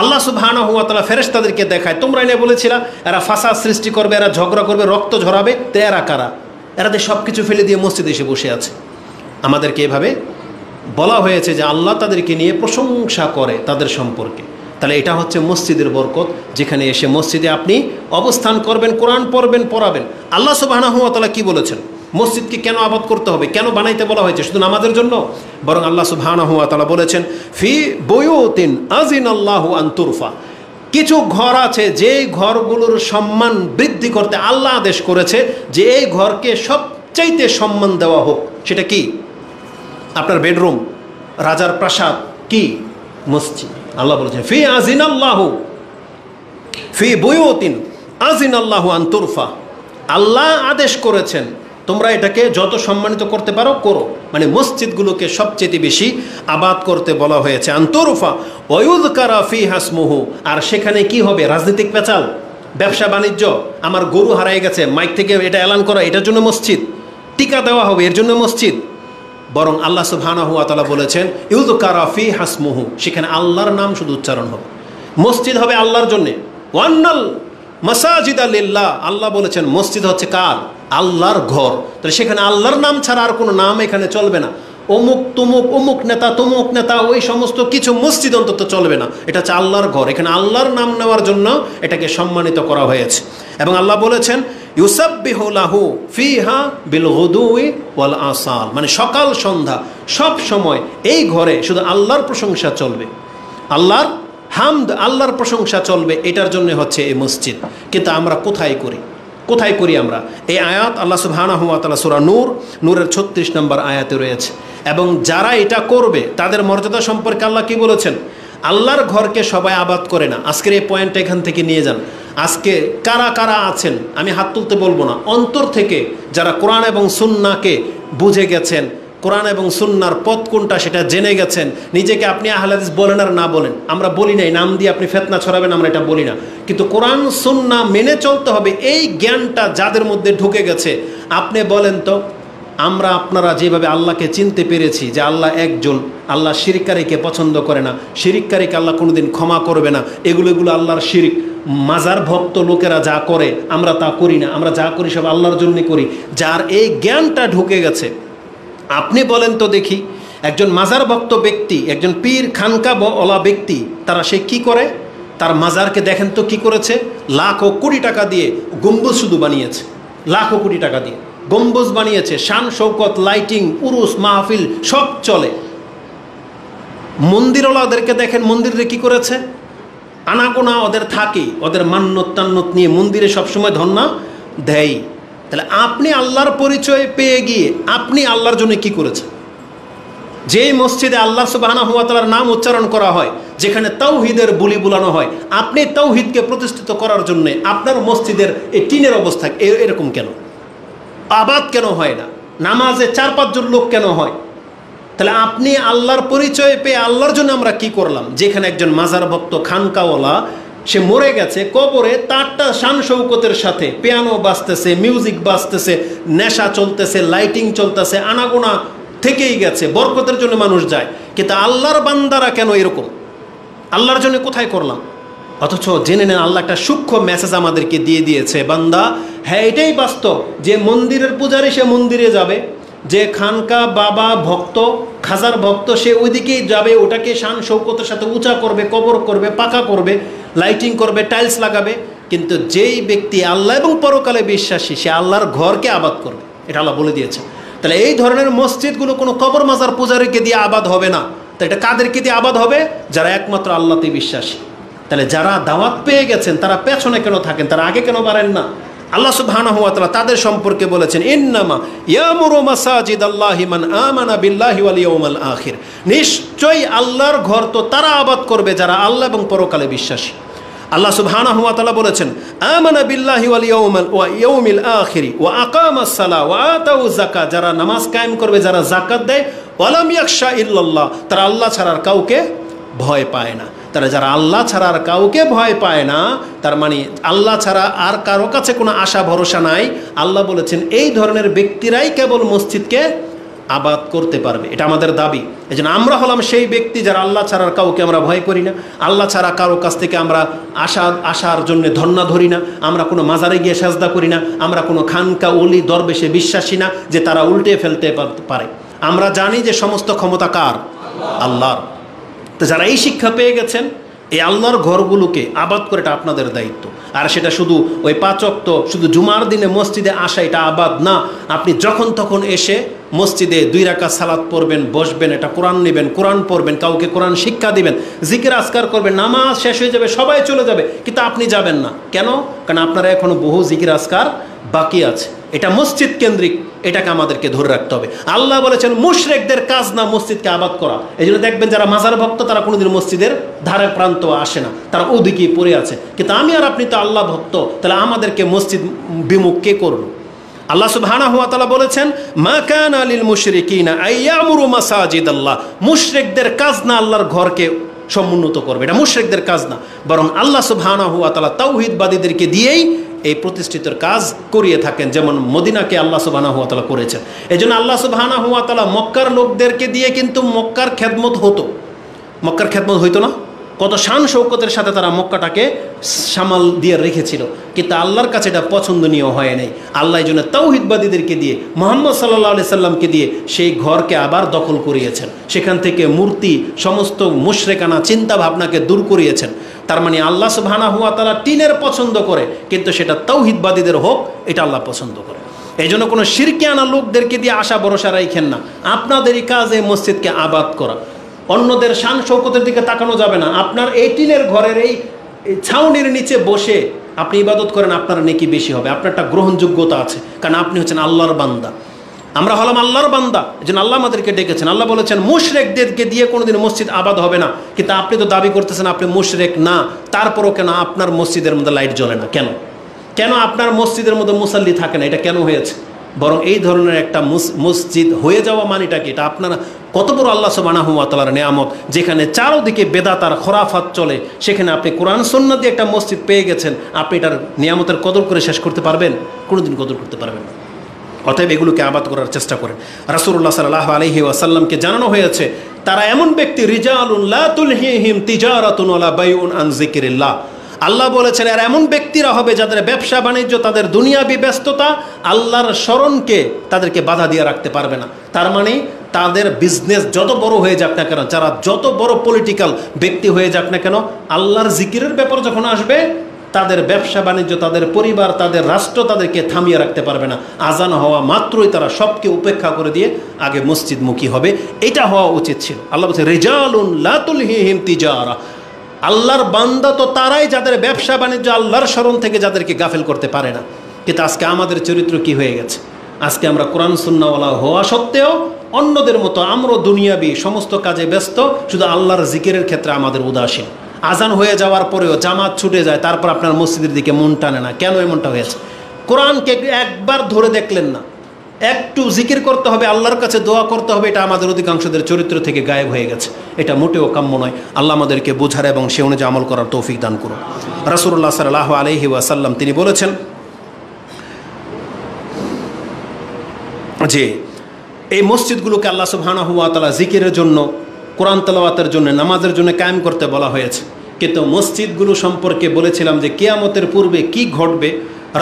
A: আল্লাহ সুবহানাহু ওয়া তাআলা ফেরেশতাদেরকে দেখায়, তোমরা এনে বলেছিলা এরা ফাসাদ সৃষ্টি করবে, এরা ঝগড়া করবে, রক্ত ঝরাবে, তো এরা কারা? এরাদের সব কিছু ফেলে দিয়ে মসজিদে এসে বসে আছে। আমাদেরকে এভাবে বলা হয়েছে যে আল্লাহ তাদেরকে নিয়ে প্রশংসা করে তাদের সম্পর্কে। তাহলে এটা হচ্ছে মসজিদের বরকত, যেখানে এসে মসজিদে আপনি অবস্থান করবেন, কোরআন পড়বেন, পড়াবেন। আল্লাহ সুবহানাহু ওয়া তাআলা কি বলেছেন? মসজিদকে কেন আবাদ করতে হবে, কেন বানাইতে বলা হয়েছে? শুধু নামাজের জন্য? বরং আল্লাহ সুবহানাহু ওয়া তাআলা বলেছেন ফি বুয়ুতিন আযিনাল্লাহু আন তুরফা, কিছু ঘর আছে যে ঘরগুলোর সম্মান বৃদ্ধি করতে আল্লাহ আদেশ করেছে যে এই ঘরকে সবচাইতে সম্মান দেওয়া হোক। সেটা কি? আপনার বেডরুম, রাজার প্রাসাদ, কি? মসজিদ। আল্লাহ বলেছেন ফি আযিনাল্লাহু ফি বুয়ুতিন আযিনাল্লাহু আন তুরফা, আল্লাহ আদেশ করেছেন তোমরা এটাকে যত সম্মানিত করতে পারো করো, মানে মসজিদগুলোকে সবচেয়ে বেশি আবাদ করতে বলা হয়েছে। আনতুরফা ওয়ুযকারা ফিহা ইসমুহু, আর সেখানে কি হবে? রাজনৈতিক পেঁচাল, ব্যবসা বাণিজ্য, আমার গরু হারিয়ে গেছে, মাইক থেকে এটা এলান করা, এটার জন্য মসজিদ, টিকা দেওয়া হবে, এর জন্য মসজিদ। বরং আল্লাহ সুবহানাহু ওয়া তাআলা বলেছেন ইউযকারা ফিহা ইসমুহু, সেখানে আল্লাহর নাম শুধু উচ্চারণ হবে। মসজিদ হবে আল্লাহর জন্যে। ওয়ান্নাল মাসাজিদা লিল্লাহ, আল্লাহ বলেছেন মসজিদ হচ্ছে কার? আল্লাহর ঘর। তাহলে সেখানে আল্লাহর নাম ছাড়া আর কোনো নাম এখানে চলবে না। অমুক তুমুক, অমুক নেতা তমুক নেতা, ওই সমস্ত কিছু মসজিদ অন্তত চলবে না। এটা হচ্ছে আল্লাহর ঘর, এখানে আল্লাহর নাম নেওয়ার জন্য এটাকে সম্মানিত করা হয়েছে। এবং আল্লাহ বলেছেন ইউসাব্বিহু লাহু ফিহা বিল গুদুই ওয়াল আসাল, মানে সকাল সন্ধ্যা সব সময় এই ঘরে শুধু আল্লাহর প্রশংসা চলবে, আল্লাহর হামদ, আল্লাহর প্রশংসা চলবে। এটার জন্য হচ্ছে এই মসজিদ। কিন্তু আমরা কোথায় করি? কোথায় করি আমরা? এই আয়াত আল্লাহ সুবহানাহু ওয়া তাআলা সূরা নূরের 36 নম্বর আয়াতে রয়েছে। এবং যারা এটা করবে তাদের মর্যাদা সম্পর্কে আল্লাহ কি বলেছেন? আল্লাহর ঘরকে সবাই আবাদ করে না। আজকের এই পয়েন্টটা এখান থেকে নিয়ে যান। আজকে কারা কারা আছেন, আমি হাত তুলতে বলবো না, অন্তর থেকে যারা কোরআন এবং সুন্নাহকে বুঝে গেছেন, কোরআন এবং সুন্নাহর পথ কোনটা সেটা জেনে গেছেন, নিজেকে আপনি আহলে হাদিস বলেন আর না বলেন, আমরা বলি নাই, নাম দিয়ে আপনি ফিতনা ছড়াবেন, আমরা এটা বলি না, কিন্তু কোরআন সুন্নাহ মেনে চলতে হবে, এই জ্ঞানটা যাদের মধ্যে ঢুকে গেছে। আপনি বলেন তো, আমরা আপনারা যেভাবে আল্লাহকে চিনতে পেরেছি যে আল্লাহ একজন, আল্লাহ শিরককারীকে পছন্দ করে না, শিরককারীকে আল্লাহ কোনোদিন ক্ষমা করবে না, এগুলো আল্লাহর শিরক। মাজার ভক্ত লোকেরা যা করে আমরা তা করি না, আমরা যা করি সব আল্লাহর জন্যই করি। যার এই জ্ঞানটা ঢুকে গেছে, আপনি বলেন তো দেখি, একজন মাজার ভক্ত ব্যক্তি, একজন পীর খানকা ওলা ব্যক্তি, তারা সে কি করে? তার মাজারকে দেখেন তো কি করেছে? লাখ ও কোটি টাকা দিয়ে গম্বুজ শুধু বানিয়েছে, লাখ ও কোটি টাকা দিয়ে গম্বুজ বানিয়েছে, শান শৌকত, লাইটিং, উরুস, মাহফিল সব চলে। মন্দিরওয়ালাদেরকে দেখেন মন্দিরে কি করেছে? আনাগোনা ওদের থাকে, ওদের মান্যত টান্নত নিয়ে মন্দিরে সবসময় ধন্না দেয়। তাহলে আপনি আল্লাহর পরিচয় পেয়ে গিয়ে আপনি আল্লাহর জন্য কি করেছেন? যেই মসজিদে আল্লাহ সুবহানাহু ওয়া তাআলার নাম উচ্চারণ করা হয়, যেখানে তাওহীদের বুলি বুলানো হয়, আপনি তাওহীদকে প্রতিষ্ঠিত করার জন্য আপনার মসজিদের এই টিনের অবস্থা এরকম কেন? আবাদ কেন হয় না? নামাজে 4-5 জন লোক কেন হয়? তাহলে আপনি আল্লাহর পরিচয় পেয়ে আল্লাহর জন্য আমরা কি করলাম? যেখানে একজন মাজার ভক্ত খানকাওয়ালা সে মরে গেছে, কবরে তারটা শান শৌকতের সাথে পিয়ানো বাজতেছে, মিউজিক বাজতেছে, নেশা চলতেছে, লাইটিং চলতেছে, আনাগোনা থেকেই গেছে, বরকতের জন্য মানুষ যায়। কিন্তু আল্লাহর বান্দারা কেন এরকম? আল্লাহর জন্য কোথায় করলাম? অথচ জেনে নেন আল্লাহ একটা সূক্ষ্ম মেসেজ আমাদেরকে দিয়ে দিয়েছে, বান্দা হ্যাঁ এটাই বাস্তব যে মন্দিরের পূজারী সে মন্দিরে যাবে, যে খানকা বাবা ভক্ত, খাজার ভক্ত সে ওইদিকেই যাবে, ওটাকে শান শৌকতের সাথে উঁচা করবে, কবর করবে, পাকা করবে, লাইটিং করবে, টাইলস লাগাবে। কিন্তু যেই ব্যক্তি আল্লাহ এবং পরকালে বিশ্বাসী সে আল্লাহর ঘরকে আবাদ করবে, এটা আল্লাহ বলে দিয়েছে। তাহলে এই ধরনের মসজিদগুলো কোনো কবর মাজার পূজারীকে দিয়ে আবাদ হবে না। তো এটা কাদেরকে দিয়ে আবাদ হবে? যারা একমাত্র আল্লাহতে বিশ্বাসী। তাহলে যারা দাওয়াত পেয়ে গেছেন তারা পেছনে কেন থাকেন, তারা আগে কেন বাড়েন না? আল্লাহ সুবহানাহু ওয়া তাআলা তাদের সম্পর্কে বলেছেন, ইন্নামা ইয়ামুরু মাসাজিদাল্লাহি মান আমানা বিল্লাহি ওয়াল ইয়াউমিল আখির, নিশ্চয়ই আল্লাহর ঘর তো তারা আবাদ করবে যারা আল্লাহ এবং পরকালে বিশ্বাসী। আল্লাহ সুবহানাহু ওয়া তাআলা বলেছেন, আমানা বিল্লাহি ওয়াল ইয়াউমিল আখির ওয়া আকামাস সালাহ ওয়া আতাউ যাকাত, যারা নামাজ কায়েম করবে, যারা যাকাত দেয়, ওয়ালাম ইয়াখশা ইল্লাল্লাহ, তারা আল্লাহ ছাড়া আর কাউকে ভয় পায় না। তারা যারা আল্লাহ ছাড়া আর কাউকে ভয় পায় না, তার মানে আল্লাহ ছাড়া আর কারো কাছে কোনো আশা ভরসা নাই। আল্লাহ বলেছেন এই ধরনের ব্যক্তিরাই কেবল মসজিদকে আবাদ করতে পারবে। এটা আমাদের দাবি। এই জন্য আমরা হলাম সেই ব্যক্তি যারা আল্লাহ ছাড়া আর কাউকে আমরা ভয় করি না, আল্লাহ ছাড়া কারো কাছ থেকে আমরা আশার জন্য ধর্ণা ধরি না, আমরা কোনো মাজারে গিয়ে সাজদা করি না, আমরা কোনো খানকা ওলি দরবেশে বিশ্বাসী না যে তারা উল্টে ফেলতে পারে। আমরা জানি যে সমস্ত ক্ষমতা কার? আল্লাহর। তো যারা এই শিক্ষা পেয়ে গেছেন, এই আল্লাহর ঘরগুলোকে আবাদ করে, এটা আপনাদের দায়িত্ব। আর সেটা শুধু ওই 5 ওয়াক্ত শুধু জুমার দিনে মসজিদে আসা এটা আবাদ না। আপনি যখন তখন এসে মসজিদে 2 রাকাত সালাত পড়বেন, বসবেন, এটা কোরআন নেবেন, কোরআন পড়বেন, কাউকে কোরআন শিক্ষা দিবেন, জিকির আজকার করবেন, নামাজ শেষ হয়ে যাবে, সবাই চলে যাবে, কিন্তু আপনি যাবেন না। কেন? কারণ আপনারা এখনো বহু জিকির আজকার বাকি আছে। এটা মসজিদ কেন্দ্রিক, এটাকে আমাদেরকে ধরে রাখতে হবে। আল্লাহ বলেছেন মুশরিকদের কাজ না মসজিদকে আবাদ করা। এই জন্য দেখবেন যারা মাজার ভক্ত তারা কোনোদিন মসজিদের ধারে প্রান্ত আসে না, তারা ওদিকেই পড়ে আছে। কিন্তু আমি আর আপনি তো আল্লাহ ভক্ত, তাহলে আমাদেরকে মসজিদ বিমুখ কে করলো? আল্লাহ সুবহানাহু ওয়া তাআলা বলেছেন, মা কানা লিল মুশরিকিনা আইয়ামুরু মাসাজিদাল্লাহ, মুশরিকদের কাজ না আল্লাহর ঘরকে সমুন্নত করবে, এটা মুশরিকদের কাজ না। বরং আল্লাহ সুবহানাহু ওয়া তাআলা তাওহীদবাদীদেরকে দিয়েই এই প্রতিষ্ঠিতের কাজ করিয়ে থাকেন, যেমন মদিনাকে আল্লাহ সুবহানাহু ওয়া তাআলা করেছেন। এই জন্য আল্লাহ সুবহানাহু ওয়া তাআলা মক্কার লোকদেরকে দিয়ে কিন্তু মক্কার খেদমত হতো। মক্কার খেদমত হইতো না? কত শান শৌকতের সাথে তারা মক্কাটাকে সামাল দিয়ে রেখেছিল, কিন্তু আল্লাহর কাছে এটা পছন্দনীয় হয় নাই। আল্লাহ এই জন্য তাওহীদবাদীদেরকে দিয়ে, মুহাম্মদ সাল্লাল্লাহু আলাইহি সাল্লামকে দিয়ে সেই ঘরকে আবার দখল করিয়েছেন, সেখান থেকে মূর্তি সমস্ত মুশরিকানা চিন্তা ভাবনাকে দূর করিয়েছেন। তার মানে আল্লাহ সুবহানাহু ওয়া তাআলা টিনের পছন্দ করে, কিন্তু সেটা তাওহীদবাদীদের হোক, এটা আল্লাহ পছন্দ করে। এই জন্য কোনো শিরকিয়ানা লোকদেরকে দিয়ে আশা ভরসা রাখেন না। আপনাদেরই কাজ এই মসজিদকে আবাদ করা, অন্যদের শান শৌকতের দিকে তাকানো যাবে না। আপনার এই টিনের ঘরের এই ছাউনির নিচে বসে আপনি ইবাদত করেন, আপনার নেকি বেশি হবে, আপনার একটা গ্রহণযোগ্যতা আছে, কারণ আপনি হচ্ছেন আল্লাহর বান্দা। আমরা হলাম আল্লাহর বান্দা, এই জন্য আল্লাহ আমাদেরকে ডেকেছেন। আল্লাহ বলেছেন মুশরিকদেরকে দিয়ে কোনোদিন মসজিদ আবাদ হবে না, কিন্তু আপনি তো দাবি করতেছেন আপনি মুশরিক না, তারপরও কেন আপনার মসজিদের মধ্যে লাইট জ্বলে না? কেন? কেন আপনার মসজিদের মধ্যে মুসাল্লি থাকে না? এটা কেন হয়েছে? বরং এই ধরনের একটা মসজিদ হয়ে যাওয়া মানেটা কি? এটা আপনারা কত বড় আল্লাহ সুবহানাহু ওয়া তাআলার নিয়ামত, যেখানে চারদিকে বেদাত আর খোরাফাত চলে, সেখানে আপনি কোরআন সুন্নাহ দিয়ে একটা মসজিদ পেয়ে গেছেন। আপনি এটার নিয়ামতের কদর করে শেষ করতে পারবেন? কোনোদিন কদর করতে পারবেন না। অতএব এগুলোকে আবাদ করার চেষ্টা করেন। রাসূলুল্লাহ সাল্লাল্লাহু আলাইহি ওয়াসাল্লামকে জানানো হয়েছে তারা এমন ব্যক্তি, রিজালুন লা তুলহিহিম তিজারাতুন ওয়ালা বাইউন আন যিকরিল্লাহ। আল্লাহ বলেছেন এর এমন ব্যক্তিরা হবে যাদের ব্যবসা বাণিজ্য, তাদের দুনিয়াবি ব্যস্ততা আল্লাহর স্মরণকে তাদেরকে বাধা দিয়ে রাখতে পারবে না। তার মানে তাদের বিজনেস যত বড় হয়ে যাক না কেন, যারা যত বড় পলিটিক্যাল ব্যক্তি হয়ে যাক না কেন, আল্লাহর জিকিরের ব্যাপার যখন আসবে, তাদের ব্যবসা বাণিজ্য, তাদের পরিবার, তাদের রাষ্ট্র তাদেরকে থামিয়ে রাখতে পারবে না। আজান হওয়া মাত্রই তারা সবকে উপেক্ষা করে দিয়ে আগে মসজিদমুখী হবে। এটা হওয়া উচিত ছিল। আল্লাহ বলছে রিজালুন লা তুলহিহিম তিজারা, আল্লাহর বান্দা তো তারাই যাদের ব্যবসা বাণিজ্য আল্লাহর স্মরণ থেকে যাদেরকে গাফেল করতে পারে না। কিন্তু আজকে আমাদের চরিত্র কি হয়ে গেছে? আজকে আমরা কোরআন সুন্নাহওয়ালা হওয়া সত্ত্বেও অন্যদের মতো আমরা দুনিয়াবি সমস্ত কাজে ব্যস্ত, শুধু আল্লাহর জিকিরের ক্ষেত্রে আমাদের উদাসীন। আজান হয়ে যাওয়ার পরেও জামাত ছুটে যায়, তারপর আপনার মসজিদের দিকে মন টানে না। কেন এমনটা হয়েছে? কোরআনকে একবার ধরে দেখলেন না। একটু জিকির করতে হবে, আল্লাহর কাছে দোয়া করতে হবে, এটা আমাদের অধিকাংশদের চরিত্র থেকে গায়েব হয়ে গেছে। এটা মোটেও কাম্য নয়। আল্লাহ আমাদেরকে বোঝার এবং সে অনুযায়ী আমল করার তৌফিক দান করুন। রাসূলুল্লাহ সাল্লাল্লাহু আলাইহি ওয়াসাল্লাম তিনি বলেছেন যে এই মসজিদগুলোকে আল্লাহ সুবহানাহু ওয়া তাআলা জিকিরের জন্য, কোরআন তেলাওয়াতের জন্য, নামাজের জন্য কায়েম করতে বলা হয়েছে। কিন্তু মসজিদগুলো সম্পর্কে বলেছিলাম যে কিয়ামতের পূর্বে কি ঘটবে।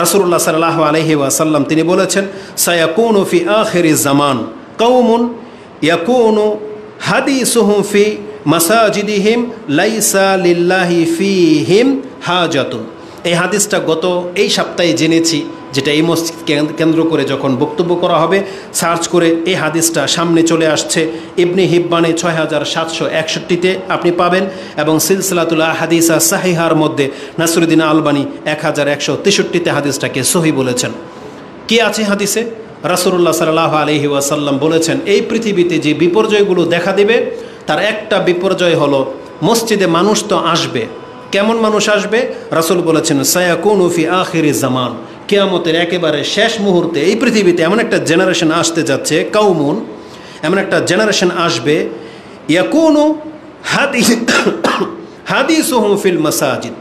A: রাসূলুল্লাহ সাল্লাল্লাহু আলাইহি ওয়াসাল্লাম তিনি বলেছেন সায়াকুনু ফি আখিরিজ জামান কওমুন ইয়াকুনু হাদিসুহুম ফি মাসাজিদিহিম লাইসা লিল্লাহি ফিহিম হাজাতুন। এই হাদিসটা এই সপ্তাহে জেনেছি, যেটা এই মসজিদ কেন্দ্র করে যখন বক্তব্য করা হবে সার্চ করে এই হাদিসটা সামনে চলে আসছে। ইবনে হিব্বানে 6761-তে আপনি পাবেন, এবং সিলসিলাতুল আহাদিস সাহিহার মধ্যে নাসরুদ্দিন আলবানী 1163-তে হাদিসটাকে সহি বলেছেন। কি আছে হাদিসে? রাসূলুল্লাহ সাল্লাল্লাহু আলাইহি ওয়াসাল্লাম বলেছেন, এই পৃথিবীতে যে বিপর্যয়গুলো দেখা দিবে তার একটা বিপর্যয় হলো মসজিদে মানুষ তো আসবে। কেমন মানুষ আসবে? রাসূল বলেছেন, সায়াকুনু ফি আখিরি জামান, কিয়ামতের একেবারে শেষ মুহূর্তে এই পৃথিবীতে এমন একটা জেনারেশন আসতে যাচ্ছে, কাউমুন, এমন একটা জেনারেশন আসবে, ইয়াকুনু হাদিসুহুম ফিল মাসাজিদ,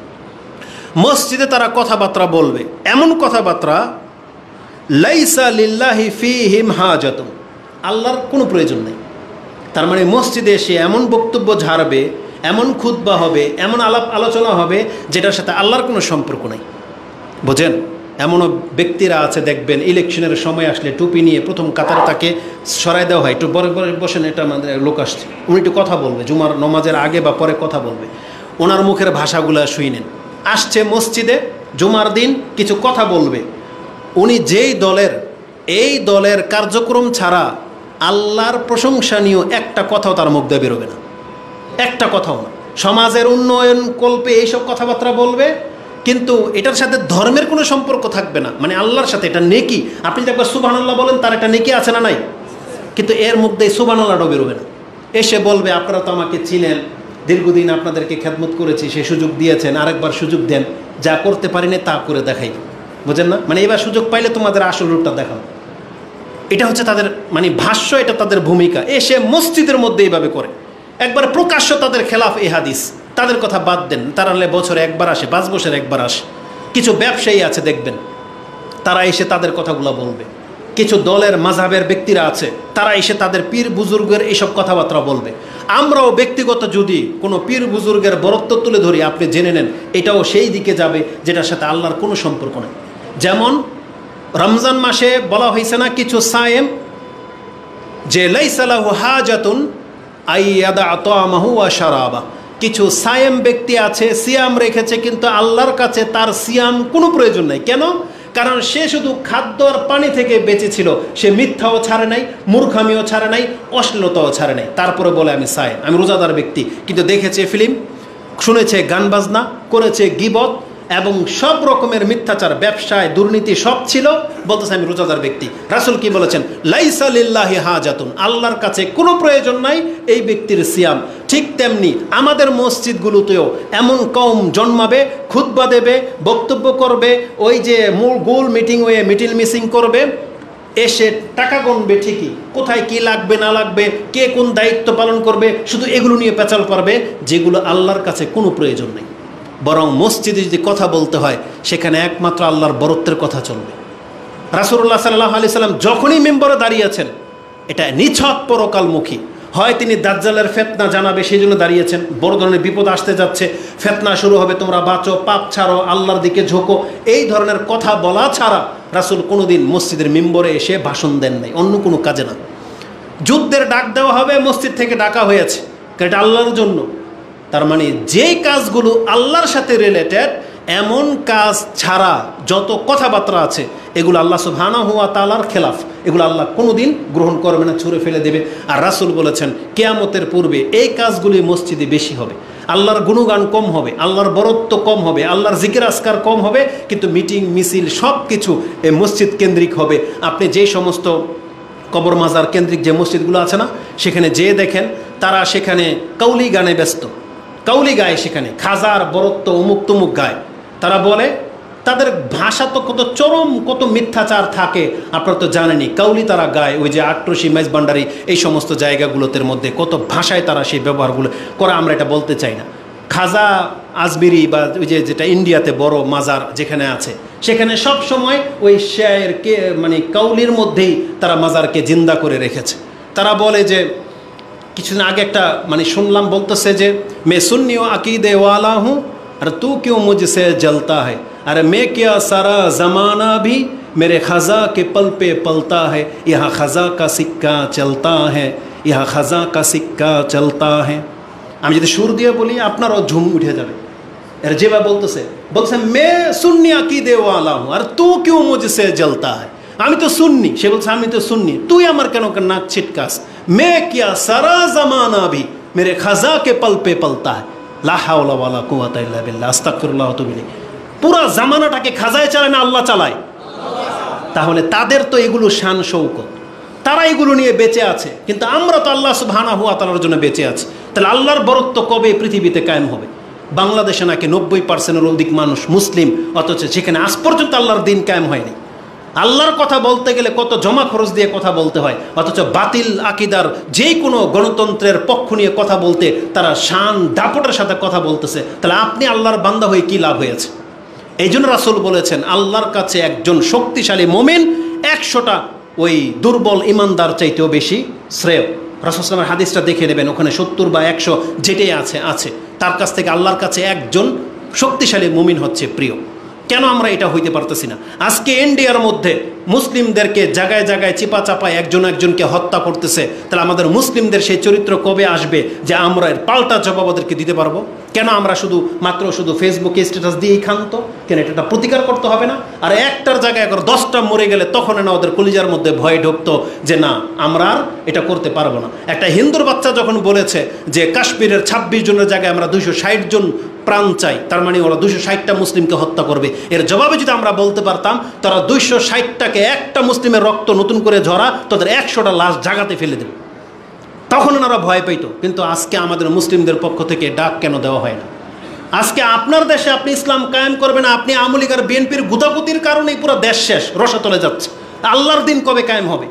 A: মসজিদে তারা কথাবার্তা বলবে, এমন কথাবার্তা লাইসা লিল্লাহি ফীহিম হাজাতুন, আল্লাহর কোনো প্রয়োজন নেই। তার মানে মসজিদে এসে এমন বক্তব্য ঝাড়বে, এমন খুতবা হবে, এমন আলাপ আলোচনা হবে যেটার সাথে আল্লাহর কোনো সম্পর্ক নেই। বোঝেন? এমনও ব্যক্তিরা আছে দেখবেন ইলেকশনের সময় আসলে টুপি নিয়ে প্রথম কাতারে তাকে সরাই দেওয়া হয়, একটু বড় বড় বসেন, এটা আমাদের লোক আসছে, উনি একটু কথা বলবে, জুমার নমাজের আগে বা পরে কথা বলবে, ওনার মুখের ভাষাগুলো শুই নেন। আসছে মসজিদে জুমার দিন কিছু কথা বলবে, উনি যেই দলের, এই দলের কার্যক্রম ছাড়া আল্লাহর প্রশংসনীয় একটা কথাও তার মুখ দিয়ে বেরোবে না, একটা কথাও না। সমাজের উন্নয়ন কল্পে এইসব কথাবার্তা বলবে, কিন্তু এটার সাথে ধর্মের কোনো সম্পর্ক থাকবে না, মানে আল্লাহর সাথে। এটা নেকি, আপনি যদি একবার সুবহানাল্লাহ বলেন তার একটা নেকি আছে না নাই, কিন্তু এর মধ্যে সুবহানাল্লাহটাও বেরোবে না। এসে বলবে, আপনারা তো আমাকে চিনেন, দীর্ঘদিন আপনাদেরকে খেদমত করেছি, সে সুযোগ দিয়েছেন, আরেকবার সুযোগ দেন, যা করতে পারি না তা করে দেখাই। বুঝেন না? মানে এবার সুযোগ পাইলে তোমাদের আসল রূপটা দেখাও। এটা হচ্ছে তাদের মানে ভাষ্য, এটা তাদের ভূমিকা। এসে মসজিদের মধ্যে এইভাবে করে, একবার প্রকাশ্য তাদের খেলাফ এই হাদিস। তাদের কথা বাদ দেন, তারা বছরে একবার আসে, 5 বছরে একবার আসে। কিছু ব্যবসায়ী আছে দেখবেন, তারা এসে তাদের কথাগুলো বলবে। কিছু দলের মাযহাবের ব্যক্তিরা আছে, তারা এসে তাদের পীর বুজুর্গের এইসব কথাবার্তা বলবে। আমরাও ব্যক্তিগত যদি কোনো পীর বুজুর্গের বরত্ব তুলে ধরি, আপনি জেনে নেন এটাও সেই দিকে যাবে যেটার সাথে আল্লাহর কোনো সম্পর্ক নেই। যেমন রমজান মাসে বলা হয়েছে না কিছু সায়েম, যে লাইসা লাহু হাজাতুন আইয়াদা তাআমাহু ওয়া শারাবা, কিছু সায়েম ব্যক্তি আছে, সিয়াম রেখেছে, কিন্তু আল্লাহর কাছে তার সিয়াম কোনো প্রয়োজন নাই। কেন? কারণ সে শুধু খাদ্য আর পানি থেকে বেঁচে ছিল, সে মিথ্যাও ছাড়ে নাই, মূর্খামিও ছাড়ে নাই, অশ্লীলতাও ছাড়ে নাই। তারপরে বলে আমি সায়েম, আমি রোজাদার ব্যক্তি, কিন্তু দেখেছে ফিল্ম, শুনেছে গান বাজনা, করেছে গীবত এবং সব রকমের মিথ্যাচার, ব্যবসায় দুর্নীতি সব ছিল, বলতেছে আমি রোজাদার ব্যক্তি। রাসূল কি বলেছেন? লাইসা লিল্লাহি হাজাতুন, আল্লাহর কাছে কোনো প্রয়োজন নাই এই ব্যক্তির সিয়াম। ঠিক তেমনি আমাদের মসজিদগুলোতেও এমন কওম জন্মাবে, খুতবা দেবে, বক্তব্য করবে, ওই যে মূল গোল মিটিং হয়ে মিটিল মিসিং করবে, এসে টাকা গণবে ঠিকই, কোথায় কি লাগবে না লাগবে, কে কোন দায়িত্ব পালন করবে, শুধু এগুলো নিয়ে পেঁচাল পারবে, যেগুলো আল্লাহর কাছে কোনো প্রয়োজন নেই। বরং মসজিদে যদি কথা বলতে হয়, সেখানে একমাত্র আল্লাহর বরত্বের কথা চলবে। রাসূলুল্লাহ সাল্লাল্লাহু আলাইহি সাল্লাম যখনই মিম্বরে দাঁড়িয়েছেন, এটা নিছক পরকালমুখী। হয় তিনি দাজ্জালের ফিতনা জানাবে সেই জন্য দাঁড়িয়েছেন, বড় ধরনের বিপদ আসতে যাচ্ছে, ফিতনা শুরু হবে, তোমরা বাঁচো, পাপ ছাড়ো, আল্লাহর দিকে ঝোঁকো, এই ধরনের কথা বলা ছাড়া রাসূল কোনোদিন মসজিদের মিম্বরে এসে ভাষণ দেন নাই, অন্য কোনো কাজে না। যুদ্ধের ডাক দেওয়া হবে, মসজিদ থেকে ডাকা হয়েছে, এটা আল্লাহর জন্য। তার মানে যেই কাজগুলো আল্লাহর সাথে রিলেটেড, এমন কাজ ছাড়া যত কথাবার্তা আছে, এগুলো আল্লাহ সুবহানাহু ওয়া তাআলার খেলাফ, এগুলো আল্লাহ কোনোদিন গ্রহণ করবে না, ছুঁড়ে ফেলে দেবে। আর রাসূল বলেছেন কিয়ামতের পূর্বে এই কাজগুলি মসজিদে বেশি হবে, আল্লাহর গুণগান কম হবে, আল্লাহর বরত্ব কম হবে, আল্লাহর জিকির আজকার কম হবে, কিন্তু মিটিং মিছিল সব কিছু এই মসজিদ কেন্দ্রিক হবে। আপনি যে সমস্ত কবর মাজার কেন্দ্রিক যে মসজিদগুলো আছে না, সেখানে যেয়ে দেখেন তারা সেখানে কাউলি গানে ব্যস্ত, কাউলি গায়, সেখানে খাজার বরত্ব অমুক তমুক গায়। তারা বলে, তাদের ভাষা তো কত চরম, কত মিথ্যাচার থাকে, আপনারা তো জানেনই। কাউলি তারা গায়, ওই যে আট্রসি, মেজবান্ডারি, এই সমস্ত জায়গাগুলোতে মধ্যে কত ভাষায় তারা সেই ব্যবহারগুলো করে, আমরা এটা বলতে চাই না। খাজা আজমিরি বা ওই যে যেটা ইন্ডিয়াতে বড় মাজার যেখানে আছে, সেখানে সব সময় ওই শেয়ারকে মানে কাউলির মধ্যেই তারা মাজারকে জিন্দা করে রেখেছে। তারা বলে যে, কিছুদিন আগে একটা মানে শুনলাম, বলতেছে যে মে সুন্নিও আকিদে ওয়ালা হুঁ আর তু কিউ মুঝসে জলতা হ্যায়, अरे मैं क्या सारा ज़माना भी मेरे ख़ज़ा के पल पे पलता है, यहाँ ख़ज़ा का सिक्का चलता है, यहाँ ख़ज़ा का सिक्का चलता है। আমি যদি সুর দিয়ে বলি আপনারও ঝুম উঠে যাবে। এর যেভাবে বলছে মে সুন্নি আকিদে ওয়ালা হুঁ আর তু কিউ মুঝসে জ্বলতা হ্যায়, আমি তো সুন্নি। সে বলছে আমি তো সুন্নি, তুই আমার কেন নাক ছিটকাস? মে কিয়া সারা জামানা ভি মেরে খাজা কে পল পে পলতা হ্যায়, লা হাওলা ওয়ালা কুওয়াতা ইল্লা বিল্লাহ, আস্তাগফিরুল্লাহ ওয়া আতুবু ইলাইহি। পুরা জামানাটাকে খাজায় চালায় না আল্লাহ চালায়? তাহলে তাদের তো এগুলো শান শৌকত, তারা এগুলো নিয়ে বেঁচে আছে, কিন্তু আমরা তো আল্লাহ সুবহানাহু ওয়া তাআলার জন্য বেঁচে আছি। তাহলে আল্লাহর বরত্ব কবে পৃথিবীতে কায়েম হবে? বাংলাদেশে নাকি 90%-এর অধিক মানুষ মুসলিম, অথচ সেখানে আজ পর্যন্ত আল্লাহর দিন কায়েম হয়নি। আল্লাহর কথা বলতে গেলে কত জমা খরচ দিয়ে কথা বলতে হয়, অথচ বাতিল আকিদার যে কোনো গণতন্ত্রের পক্ষ নিয়ে কথা বলতে তারা শান দাপটের সাথে কথা বলতেছে। তাহলে আপনি আল্লাহর বান্দা হয়ে কি লাভ হয়েছে? এই জন্য রাসূল বলেছেন, আল্লাহর কাছে একজন শক্তিশালী মুমিন 100টা ওই দুর্বল ইমানদার চাইতেও বেশি শ্রেয়। রাসূল সাল্লাল্লাহু আলাইহি ওয়াসাল্লামের হাদিসটা দেখে নেবেন, ওখানে 70 বা 100 যেটাই আছে তার কাছ থেকে আল্লাহর কাছে একজন শক্তিশালী মুমিন হচ্ছে প্রিয়। কেন আমরা এটা হইতে পারতেছি না? আজকে ইন্ডিয়ার মধ্যে মুসলিমদেরকে জায়গায় জায়গায় চিপা চাপায় একজনকে হত্যা করতেছে। তাহলে আমাদের মুসলিমদের সেই চরিত্র কবে আসবে যে আমরা এর পাল্টা জবাব ওদেরকে দিতে পারবো? কেন আমরা শুধু ফেসবুকে স্ট্যাটাস দিয়েই খান্ত? কেন এটা প্রতিকার করতে হবে না? আর একটার জায়গায় এখন 10টা মরে গেলে তখন না ওদের কলিজার মধ্যে ভয় ঢুকতো যে না, আমরা আর এটা করতে পারবো না। একটা হিন্দুর বাচ্চা যখন বলেছে যে কাশ্মীরের 26 জনের জায়গায় আমরা 260 জন প্রাণ চাই, তার মানে ওরা 260টা মুসলিমকে হত্যা করবে, এর জবাবে যদি আমরা বলতে পারতাম তারা 260টাকে একটা মুসলিমের রক্ত নতুন করে ঝরা তাদের 100টা লাশ জাগাতে ফেলে দেবে, তখন ওনারা ভয় পাইতো। কিন্তু আজকে আমাদের মুসলিমদের পক্ষ থেকে ডাক কেন দেওয়া হয় না? আজকে আপনার দেশে আপনি ইসলাম কায়েম করবেন, আপনি আওয়ামী লীগ আর বিএনপির গুদাগুতির কারণেই পুরো দেশ শেষ, রসাতলে যাচ্ছে। আল্লাহর দিন কবে কায়েম হবে?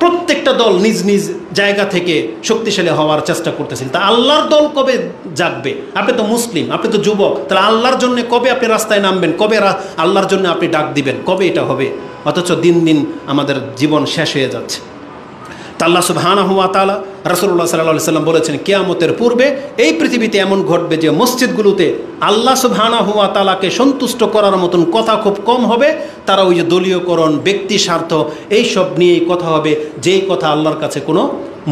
A: প্রত্যেকটা দল নিজ নিজ জায়গা থেকে শক্তিশালী হওয়ার চেষ্টা করতেছেন, তা আল্লাহর দল কবে জাগবে? আপনি তো মুসলিম, আপনি তো যুবক, তাহলে আল্লাহর জন্য কবে আপনি রাস্তায় নামবেন? কবে আল্লাহর জন্য আপনি ডাক দিবেন? কবে এটা হবে? অথচ দিন দিন আমাদের জীবন শেষ হয়ে যাচ্ছে। তা আল্লাহ সুবহানাহু ওয়া তাআলা, রাসূলুল্লাহ সাল্লাল্লাহু আলাইহি ওয়াসাল্লাম বলেছেন, কিয়ামতের পূর্বে এই পৃথিবীতে এমন ঘটবে যে মসজিদগুলোতে আল্লাহ সুবহানাহু ওয়া তাআলাকে সন্তুষ্ট করার মতন কথা খুব কম হবে। তারা ওই যে দলীয়করণ, ব্যক্তি স্বার্থ, এইসব নিয়েই কথা হবে, যেই কথা আল্লাহর কাছে কোনো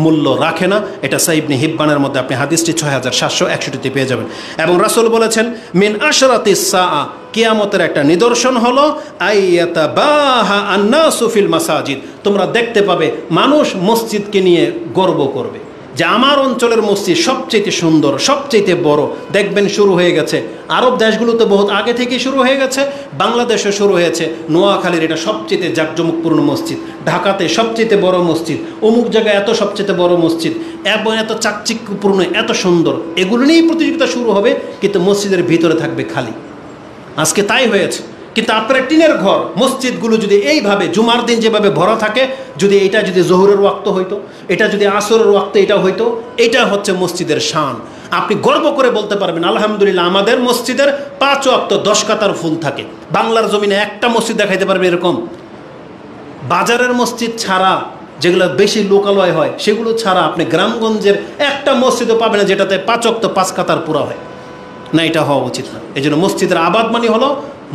A: মূল্য রাখে না। এটা সহিহ ইবনে হিব্বানের মধ্যে আপনি হাদিসটি 6761তে পেয়ে যাবেন। এবং রাসূল বলেছেন, মিন আশরাতিস সাআ, কিয়ামতের একটা নিদর্শন হলো আইয়াতাবাহা আন-নাসু ফিল মাসাজিদ, তোমরা দেখতে পাবে মানুষ মসজিদকে নিয়ে গর্ব করবে যে আমার অঞ্চলের মসজিদ সবচেয়ে সুন্দর, সবচেয়ে বড়। দেখবেন শুরু হয়ে গেছে, আরব দেশগুলোতে বহুত আগে থেকে শুরু হয়ে গেছে, বাংলাদেশে শুরু হয়েছে। নোয়াখালীর এটা সবচেয়ে জাঁকজমকপূর্ণ মসজিদ, ঢাকাতে সবচেয়ে বড় মসজিদ, অমুক জায়গায় এত সবচেয়ে বড় মসজিদ, এবং এত চাকচিক্যপূর্ণ, এত সুন্দর। এগুলো নিয়েই প্রতিযোগিতা শুরু হবে, কিন্তু মসজিদের ভিতরে থাকবে খালি। আজকে তাই হয়েছে। কিন্তু আপনার টিনের ঘর, মসজিদগুলো যদি এইভাবে জুমার দিন যেভাবে ভরা থাকে, যদি এটা যদি জোহরের ওয়াক্ত হইতো, এটা যদি আসরের ওয়াক্তে এটা হইতো, এটা হচ্ছে মসজিদের শান। আপনি গর্ব করে বলতে পারবেন, আলহামদুলিল্লাহ আমাদের মসজিদের 5 ওয়াক্ত 10 কাতার ফুল থাকে। বাংলার জমিনে একটা মসজিদ দেখাইতে পারবে এরকম? বাজারের মসজিদ ছাড়া, যেগুলো বেশি লোকালয় হয়, সেগুলো ছাড়া আপনি গ্রামগঞ্জের একটা মসজিদও পাবেন না যেটাতে 5 ওয়াক্ত 5 কাতার পুরা হয় না। এটা হওয়া উচিত না। এই জন্য মসজিদের আবাদ মানে হলো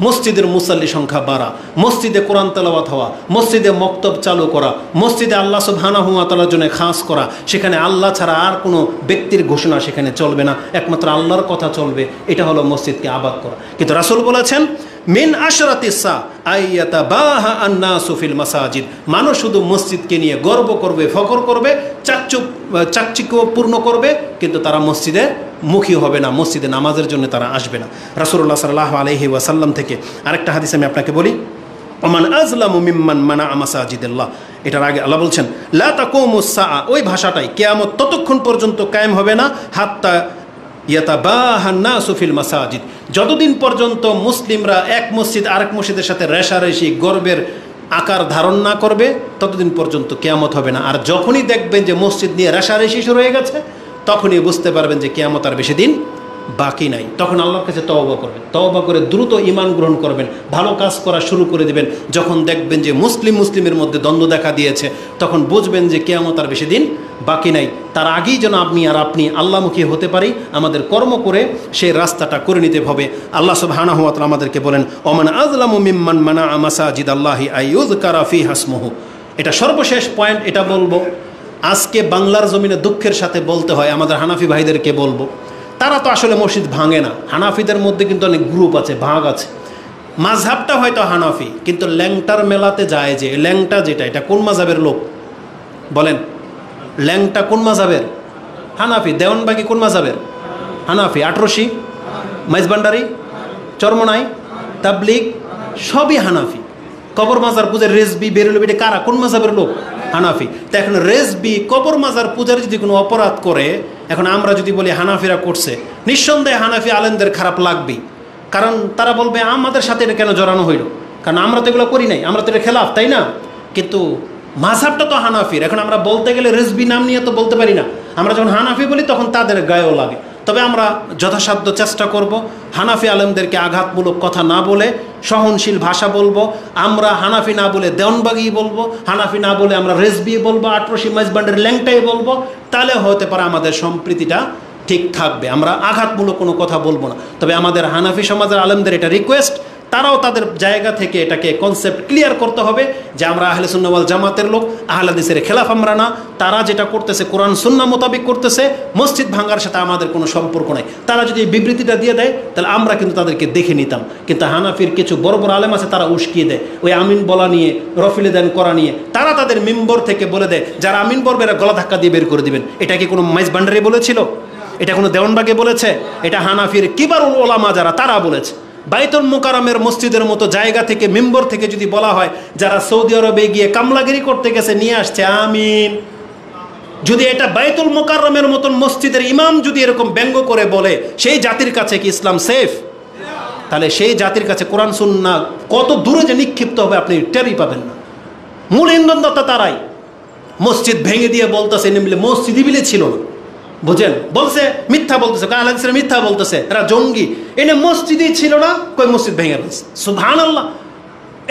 A: মসজিদের মুসাল্লি সংখ্যা বাড়া, মসজিদে কোরআন তেলাওয়াত হওয়া, মসজিদে মক্তব চালু করা, মসজিদে আল্লাহ সুবহানাহু ওয়া তাআলার জন্য খাস করা। সেখানে আল্লাহ ছাড়া আর কোনো ব্যক্তির ঘোষণা সেখানে চলবে না, একমাত্র আল্লাহর কথা চলবে। এটা হলো মসজিদকে আবাদ করা। কিন্তু রাসূল বলেছেন, মিন আশরাতিস সা আইয়াতাবাহা আন-নাসু ফিল মাসাজিদ, মানুষ শুধু মসজিদকে নিয়ে গর্ব করবে, ফখর করবে, চাকচিক্যপূর্ণ করবে, কিন্তু তারা মসজিদে মুখী হবে না, মসজিদে নামাজের জন্য তারা আসবে না। রাসূলুল্লাহ সাল্লাল্লাহু আলাইহি ওয়াসাল্লাম থেকে আরেকটা হাদিস আমি আপনাকে বলি, ওমান আযলামু মিম্মান মানাআ মাসাজিদাল্লাহ। এটার আগে আল্লাহ বলছেন, লা তাকুমুস সাআ, ওই ভাষাটাই, কিয়ামত ততক্ষণ পর্যন্ত কায়েম হবে না, হাত্তা ইয়াতাবাহান নাসু ফিল মাসাজিদ, যতদিন পর্যন্ত মুসলিমরা এক মসজিদ আরেক মসজিদের সাথে রেষারেষি গর্বের আকার ধারণ না করবে, ততদিন পর্যন্ত কিয়ামত হবে না। আর যখনই দেখবেন যে মসজিদ নিয়ে রেষারেষি শুরু হয়ে গেছে, তখনই বুঝতে পারবেন যে কিয়ামত আর বেশি দিন বাকি নাই। তখন আল্লাহর কাছে তওবা করবেন, তওবা করে দ্রুত ঈমান গ্রহণ করবেন, ভালো কাজ করা শুরু করে দেবেন। যখন দেখবেন যে মুসলিমের মধ্যে দ্বন্দ্ব দেখা দিয়েছে, তখন বুঝবেন যে কিয়ামত আর বেশি দিন বাকি নাই। তার আগেই যেন আপনি আল্লাহমুখী হতে পারি, আমাদের কর্ম করে সেই রাস্তাটা করে নিতে হবে। আল্লাহ সুবহানাহু ওয়া তাআলা আমাদেরকে বলেন, ওমান আযলামু মিম্মান মানাআ মাসাজিদাল্লাহি আইয়ুযকারা ফিহা ইসমুহু। এটা সর্বশেষ পয়েন্ট, এটা বলবো। আজকে বাংলার জমিনে দুঃখের সাথে বলতে হয়, আমাদের হানাফি ভাইদেরকে বলবো,
B: তারা তো আসলে মসজিদ ভাঙে না। হানাফিদের মধ্যে কিন্তু অনেক গ্রুপ আছে, ভাগ আছে। মাযহাবটা হয়তো হানাফি, কিন্তু ল্যাংটার মেলাতে যায় যে ল্যাংটা যেটা, এটা কোন মাযহাবের লোক বলেন? ল্যাংটা কোন মাযহাবের? হানাফি। দেওয়ানবাগি কোন মাযহাবের? হানাফি। আটরশি, মাইজবান্ডারি, চরমনাই, তাবলিগ সবই হানাফি। কবর মাজার পূজার রেজবি, বেরুলবি, এটা কারা, কোন মাযহাবের লোক? হানাফি। তো এখন রেজবি, কবর মাজার পূজার যদি কোনো অপরাধ করে, এখন আমরা যদি বলি হানাফিরা করছে, নিঃসন্দেহে হানাফি আলেমদের খারাপ লাগবেই। কারণ তারা বলবে আমাদের সাথে এটা কেন জড়ানো হইল, কারণ আমরা তো এগুলো করি নাই, আমরা তো এটা খেলাফ, তাই না? কিন্তু মাযহাবটা তো হানাফির। এখন আমরা বলতে গেলে রেজবি নাম নিয়ে তো বলতে পারি না। আমরা যখন হানাফি বলি তখন তাদের গায়েও লাগে। তবে আমরা যথাসাধ্য চেষ্টা করব হানাফি আলেমদেরকে আঘাতমূলক কথা না বলে সহনশীল ভাষা বলবো। আমরা হানাফি না বলে দেওয়ানবাগি বলবো, হানাফি না বলে আমরা রেজবি বলবো, আটরশি মাইজবান্ডের ল্যাংটাই বলবো। তাহলে হতে পারে আমাদের সম্প্রীতিটা ঠিক থাকবে, আমরা আঘাতমূলক কোনো কথা বলবো না। তবে আমাদের হানাফি সমাজের আলেমদের এটা রিকোয়েস্ট, তারাও তাদের জায়গা থেকে এটাকে কনসেপ্ট ক্লিয়ার করতে হবে যে আমরা আহলে সুন্নাহ ওয়াল জামাতের লোক, আহলে হাদিসের খেলাফ আমরা না। তারা যেটা করতেছে কোরআন সুন্নাহ মোতাবেক করতেছে, মসজিদ ভাঙার সাথে আমাদের কোনো সম্পর্ক নাই। তারা যদি এই বিবৃতিটা দিয়ে দেয় তাহলে আমরা কিন্তু তাদেরকে দেখে নিতাম। কিন্তু হানাফির কিছু বড় বড় আলেম আছে, তারা উস্কিয়ে দেয় ওই আমিন বলা নিয়ে, রফিলে দেন করা নিয়ে। তারা তাদের মিম্বর থেকে বলে দেয় যারা আমিন বলবে এরা গলা ধাক্কা দিয়ে বের করে দিবেন। এটা কি কোনো মাইজবান্ডারি বলেছিল? এটা কোনো দেওয়ানবাগে বলেছে? এটা হানাফির কিবারুল উলামা যারা, তারা বলেছে। বাইতুল মুকাররমের মসজিদের মতো জায়গা থেকে, মিম্বর থেকে যদি বলা হয় যারা সৌদি আরবে গিয়ে কামলাগিরি করতে গেছে নিয়ে আসছে আমিন, যদি এটা বাইতুল মুকাররমের মতন মসজিদের ইমাম যদি এরকম ব্যঙ্গ করে বলে, সেই জাতির কাছে কি ইসলাম সেফ? তাহলে সেই জাতির কাছে কোরআন সুন্নাহ কত দূরে যে নিক্ষিপ্ত হবে আপনি টেরই পাবেন না। মূল ইন্ধনদাতা তারাই। মসজিদ ভেঙে দিয়ে বলতেছে নিমলে মসজিদই বিলে ছিল না, বুঝেন? বলছে মিথ্যা বলতেছে, আহলে হাদিসরা মিথ্যা বলতেছে, এরা জঙ্গি। এনে মসজিদই ছিল না, কই মসজিদ ভেঙে ফেলছে। সুবহানাল্লাহ।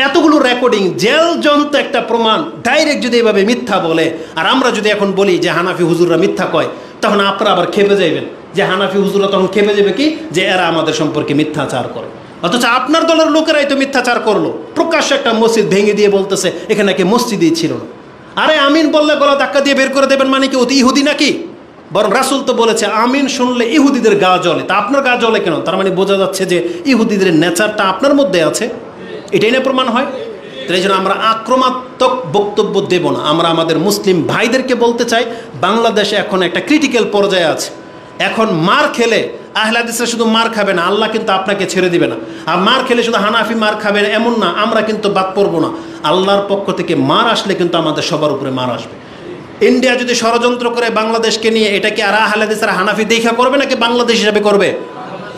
B: এতগুলো রেকর্ডিং, জেল জন্ত একটা প্রমাণ, ডাইরেক্ট যদি এভাবে মিথ্যা বলে, আর আমরা যদি এখন বলি যে হানাফি হুজুররা মিথ্যা কয়, তখন আপনারা আবার খেপে যাইবেন যে হানাফি হুজুররা তখন খেপে যাবে কি যে এরা আমাদের সম্পর্কে মিথ্যাচার করে। অথচ আপনার দলের লোকেরাই তো মিথ্যাচার করলো, প্রকাশ্যে একটা মসজিদ ভেঙে দিয়ে বলতেছে এখানে নাকি মসজিদই ছিল না। আরে আমিন বললে গলা ধাক্কা দিয়ে বের করে দেবেন মানে কি অতি ইহুদি নাকি? বরং রাসূল তো বলেছে আমিন শুনলে ইহুদিদের গা জ্বলে। তা আপনার গা জ্বলে কেন? তার মানে বোঝা যাচ্ছে যে ইহুদিদের নেচারটা আপনার মধ্যে আছে। এটাই না প্রমাণ হয়? তাই জন্য আমরা আক্রমণাত্মক বক্তব্য দেব না। আমরা আমাদের মুসলিম ভাইদেরকে বলতে চাই, বাংলাদেশে এখন একটা ক্রিটিক্যাল পর্যায়ে আছে। এখন মার খেলে আহলে হাদিসরা শুধু মার খাবে না, আল্লাহ কিন্তু আপনাকে ছেড়ে দিবে না। আর মার খেলে শুধু হানাফি মার খাবে না এমন না, আমরা কিন্তু বাদ পড়বো না। আল্লাহর পক্ষ থেকে মার আসলে কিন্তু আমাদের সবার উপরে মার আসবে। ইন্ডিয়া যদি ষড়যন্ত্র করে বাংলাদেশকে নিয়ে, এটা কি আর আহলে হাদিসরা হানাফি দেখা করবে নাকি বাংলাদেশ হিসাবে করবে?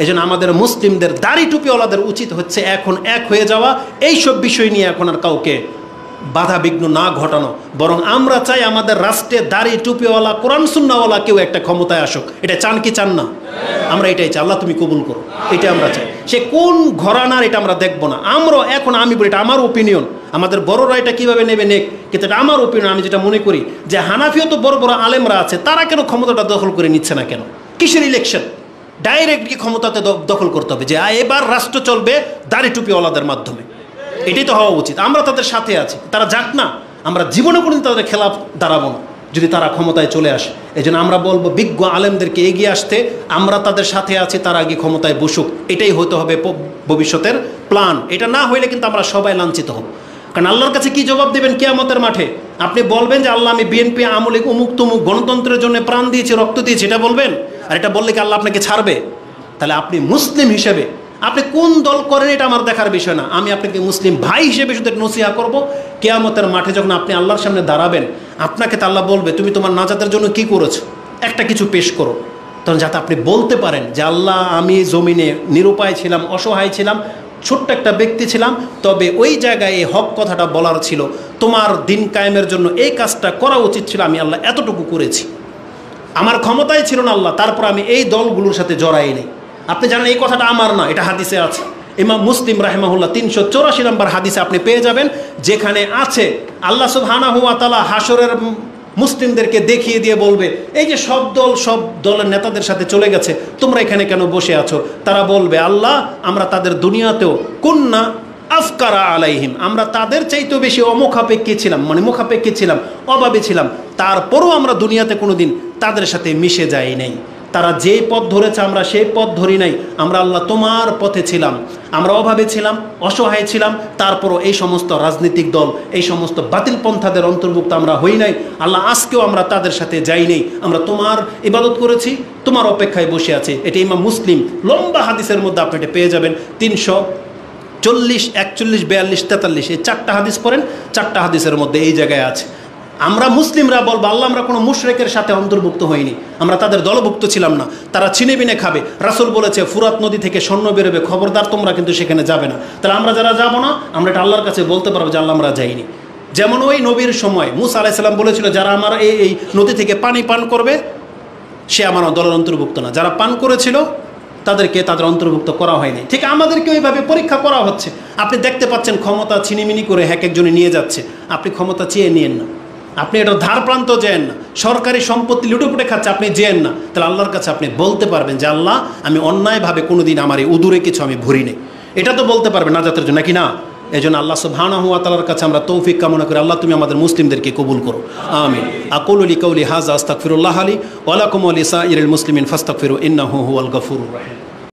B: এই জন্য আমাদের মুসলিমদের দাড়ি টুপিওয়ালাদের উচিত হচ্ছে এখন এক হয়ে যাওয়া, এইসব বিষয় নিয়ে এখন আর কাউকে বাধা বিঘ্ন না ঘটানো। বরং আমরা চাই আমাদের রাষ্ট্রে দাড়ি টুপিওয়ালা, কোরআন সুন্নাহওয়ালা কেউ একটা ক্ষমতায় আসুক। এটা চান কি চান না? আমরা এটাই চাই। আল্লাহ তুমি কবুল করো, এটা আমরা চাই। সে কোন ঘরানার এটা আমরা দেখবো না। আমরা এখন, আমি বলি এটা আমার ওপিনিয়ন, আমাদের বড়রা এটা কীভাবে নেবে নেক, কিন্তু এটা আমার ওপিনিয়ন। আমি যেটা মনে করি যে হানাফিও তো বড় বড় আলেমরা আছে, তারা কেন ক্ষমতাটা দখল করে নিচ্ছে না কেন? কিসের ইলেকশন? ডাইরেক্টলি ক্ষমতাতে দখল করতে হবে যে এবার রাষ্ট্র চলবে দাড়ি টুপিওয়ালাদের মাধ্যমে। এটাই তো হওয়া উচিত। আমরা তাদের সাথে আছি, তারা যাক না, আমরা জীবনে কোনোদিন তাদের খেলাফ দাঁড়াবো না যদি তারা ক্ষমতায় চলে আসে। এই জন্য আমরা বলবো বিজ্ঞ আলেমদেরকে এগিয়ে আসতে, আমরা তাদের সাথে আছি, তারা আগে ক্ষমতায় বসুক। এটাই হতে হবে ভবিষ্যতের প্ল্যান। এটা না হইলে কিন্তু আমরা সবাই লাঞ্ছিত হব। কারণ আল্লাহর কাছে কি জবাব দেবেন কিয়ামতের মাঠে? আপনি বলবেন যে আল্লাহ আমি বিএনপি আমলিক অমুক তমুক গণতন্ত্রের জন্য প্রাণ দিয়েছি, রক্ত দিয়েছি, এটা বলবেন? আর এটা বললে কি আল্লাহ আপনাকে ছাড়বে? তাহলে আপনি মুসলিম হিসেবে আপনি কোন দল করেন এটা আমার দেখার বিষয় না। আমি আপনাকে মুসলিম ভাই হিসেবে শুধু নসিহা করব, কিয়ামতের মাঠে যখন আপনি আল্লাহর সামনে দাঁড়াবেন, আপনাকে তো আল্লাহ বলবে তুমি তোমার নাজাতের জন্য কি করেছো, একটা কিছু পেশ করো। তখন যাতে আপনি বলতে পারেন যে আল্লাহ আমি জমিনে নিরুপায় ছিলাম, অসহায় ছিলাম, ছোট্ট একটা ব্যক্তি ছিলাম, তবে ওই জায়গায় এই হক কথাটা বলার ছিল, তোমার দিন কায়েমের জন্য এই কাজটা করা উচিত ছিল, আমি আল্লাহ এতটুকু করেছি। আমার ক্ষমতায় ছিল না আল্লাহ, তারপর আমি এই দলগুলোর সাথে জড়াই নেই। আপনি জানেন এই কথাটা আমার না, এটা হাদিসে আছে। ইমাম মুসলিম রাহিমাহুল্লাহ 384 নম্বর হাদিসে আপনি পেয়ে যাবেন, যেখানে আছে আল্লাহ সুবহানাহু ওয়া তাআলা হাসরের মুসলিমদেরকে দেখিয়ে দিয়ে বলবে এই যে সব দলের নেতাদের সাথে চলে গেছে, তোমরা এখানে কেন বসে আছো? তারা বলবে আল্লাহ আমরা তাদের দুনিয়াতেও কুন্না আফকারা আলাইহিম, আমরা তাদের চাইতেও বেশি অমুখাপেক্ষী ছিলাম, মানে মুখাপেক্ষী ছিলাম, অভাবে ছিলাম, তারপরও আমরা দুনিয়াতে কোনোদিন তাদের সাথে মিশে যাই নাই। তারা যেই পথ ধরেছে আমরা সেই পথ ধরি নাই, আমরা আল্লাহ তোমার পথে ছিলাম, আমরা অভাবে ছিলাম, অসহায় ছিলাম, তারপরও এই সমস্ত রাজনৈতিক দল, এই সমস্ত বাতিল পন্থাদের অন্তর্ভুক্ত আমরা হই নাই আল্লাহ। আজকেও আমরা তাদের সাথে যাই নেই, আমরা তোমার ইবাদত করেছি, তোমার অপেক্ষায় বসে আছে। এটা ইমাম মুসলিম লম্বা হাদিসের মধ্যে আপনি এটা পেয়ে যাবেন, 340, 41, 42, 43, এই 4টা হাদিস পড়েন, 4টা হাদিসের মধ্যে এই জায়গায় আছে। আমরা মুসলিমরা বলবো আল্লাহ আমরা কোনো মুশরিকের সাথে অন্তর্ভুক্ত হইনি, আমরা তাদের দলভুক্ত ছিলাম না। তারা ছিনে বিনে খাবে, রাসূল বলেছে ফুরাত নদী থেকে স্বর্ণ বেরোবে, খবরদার তোমরা কিন্তু সেখানে যাবে না। তাহলে আমরা যারা যাব না, আমরা এটা আল্লাহর কাছে বলতে পারবো যে আল্লাহ আমরা যাইনি। যেমন ওই নবীর সময় মুসা আলাইহিস সালাম বলেছিল যারা আমার এই নদী থেকে পানি পান করবে সে আমার দলের অন্তর্ভুক্ত না। যারা পান করেছিল তাদেরকে তাদের অন্তর্ভুক্ত করা হয়নি। ঠিক আমাদেরকে ওইভাবে পরীক্ষা করা হচ্ছে। আপনি দেখতে পাচ্ছেন ক্ষমতা ছিনিমিনি করে এক একজনে নিয়ে যাচ্ছে, আপনি ক্ষমতা চেয়ে নিয়েন না, আপনি এটা ধার প্রান্ত যেন না, সরকারি সম্পত্তি লুটেপুটে খাচ্ছে আপনি যেন না। তাহলে আল্লাহর কাছে আপনি বলতে পারবেন যে আল্লাহ আমি অন্যায়ভাবে কোনোদিন আমার এই উদুরে কিছু আমি ভরি নেই, এটা তো বলতে পারবেন নাজাতের জন্য, নাকি না? এই জন্য আল্লাহ সুবহানাহু ওয়া তাআলার কাছে আমরা তৌফিক কামনা করি, আল্লাহ তুমি আমাদের মুসলিমদেরকে কবুল করো, আমিন। আকুলু লিকাউলি হাযা আস্তাগফিরুল্লাহ লি ওয়া লাকুম ওয়া লিসাইরিল মুসলিমিন ফাস্তাগফিরু ইন্নাহু হুয়াল গফুরুর রহিম।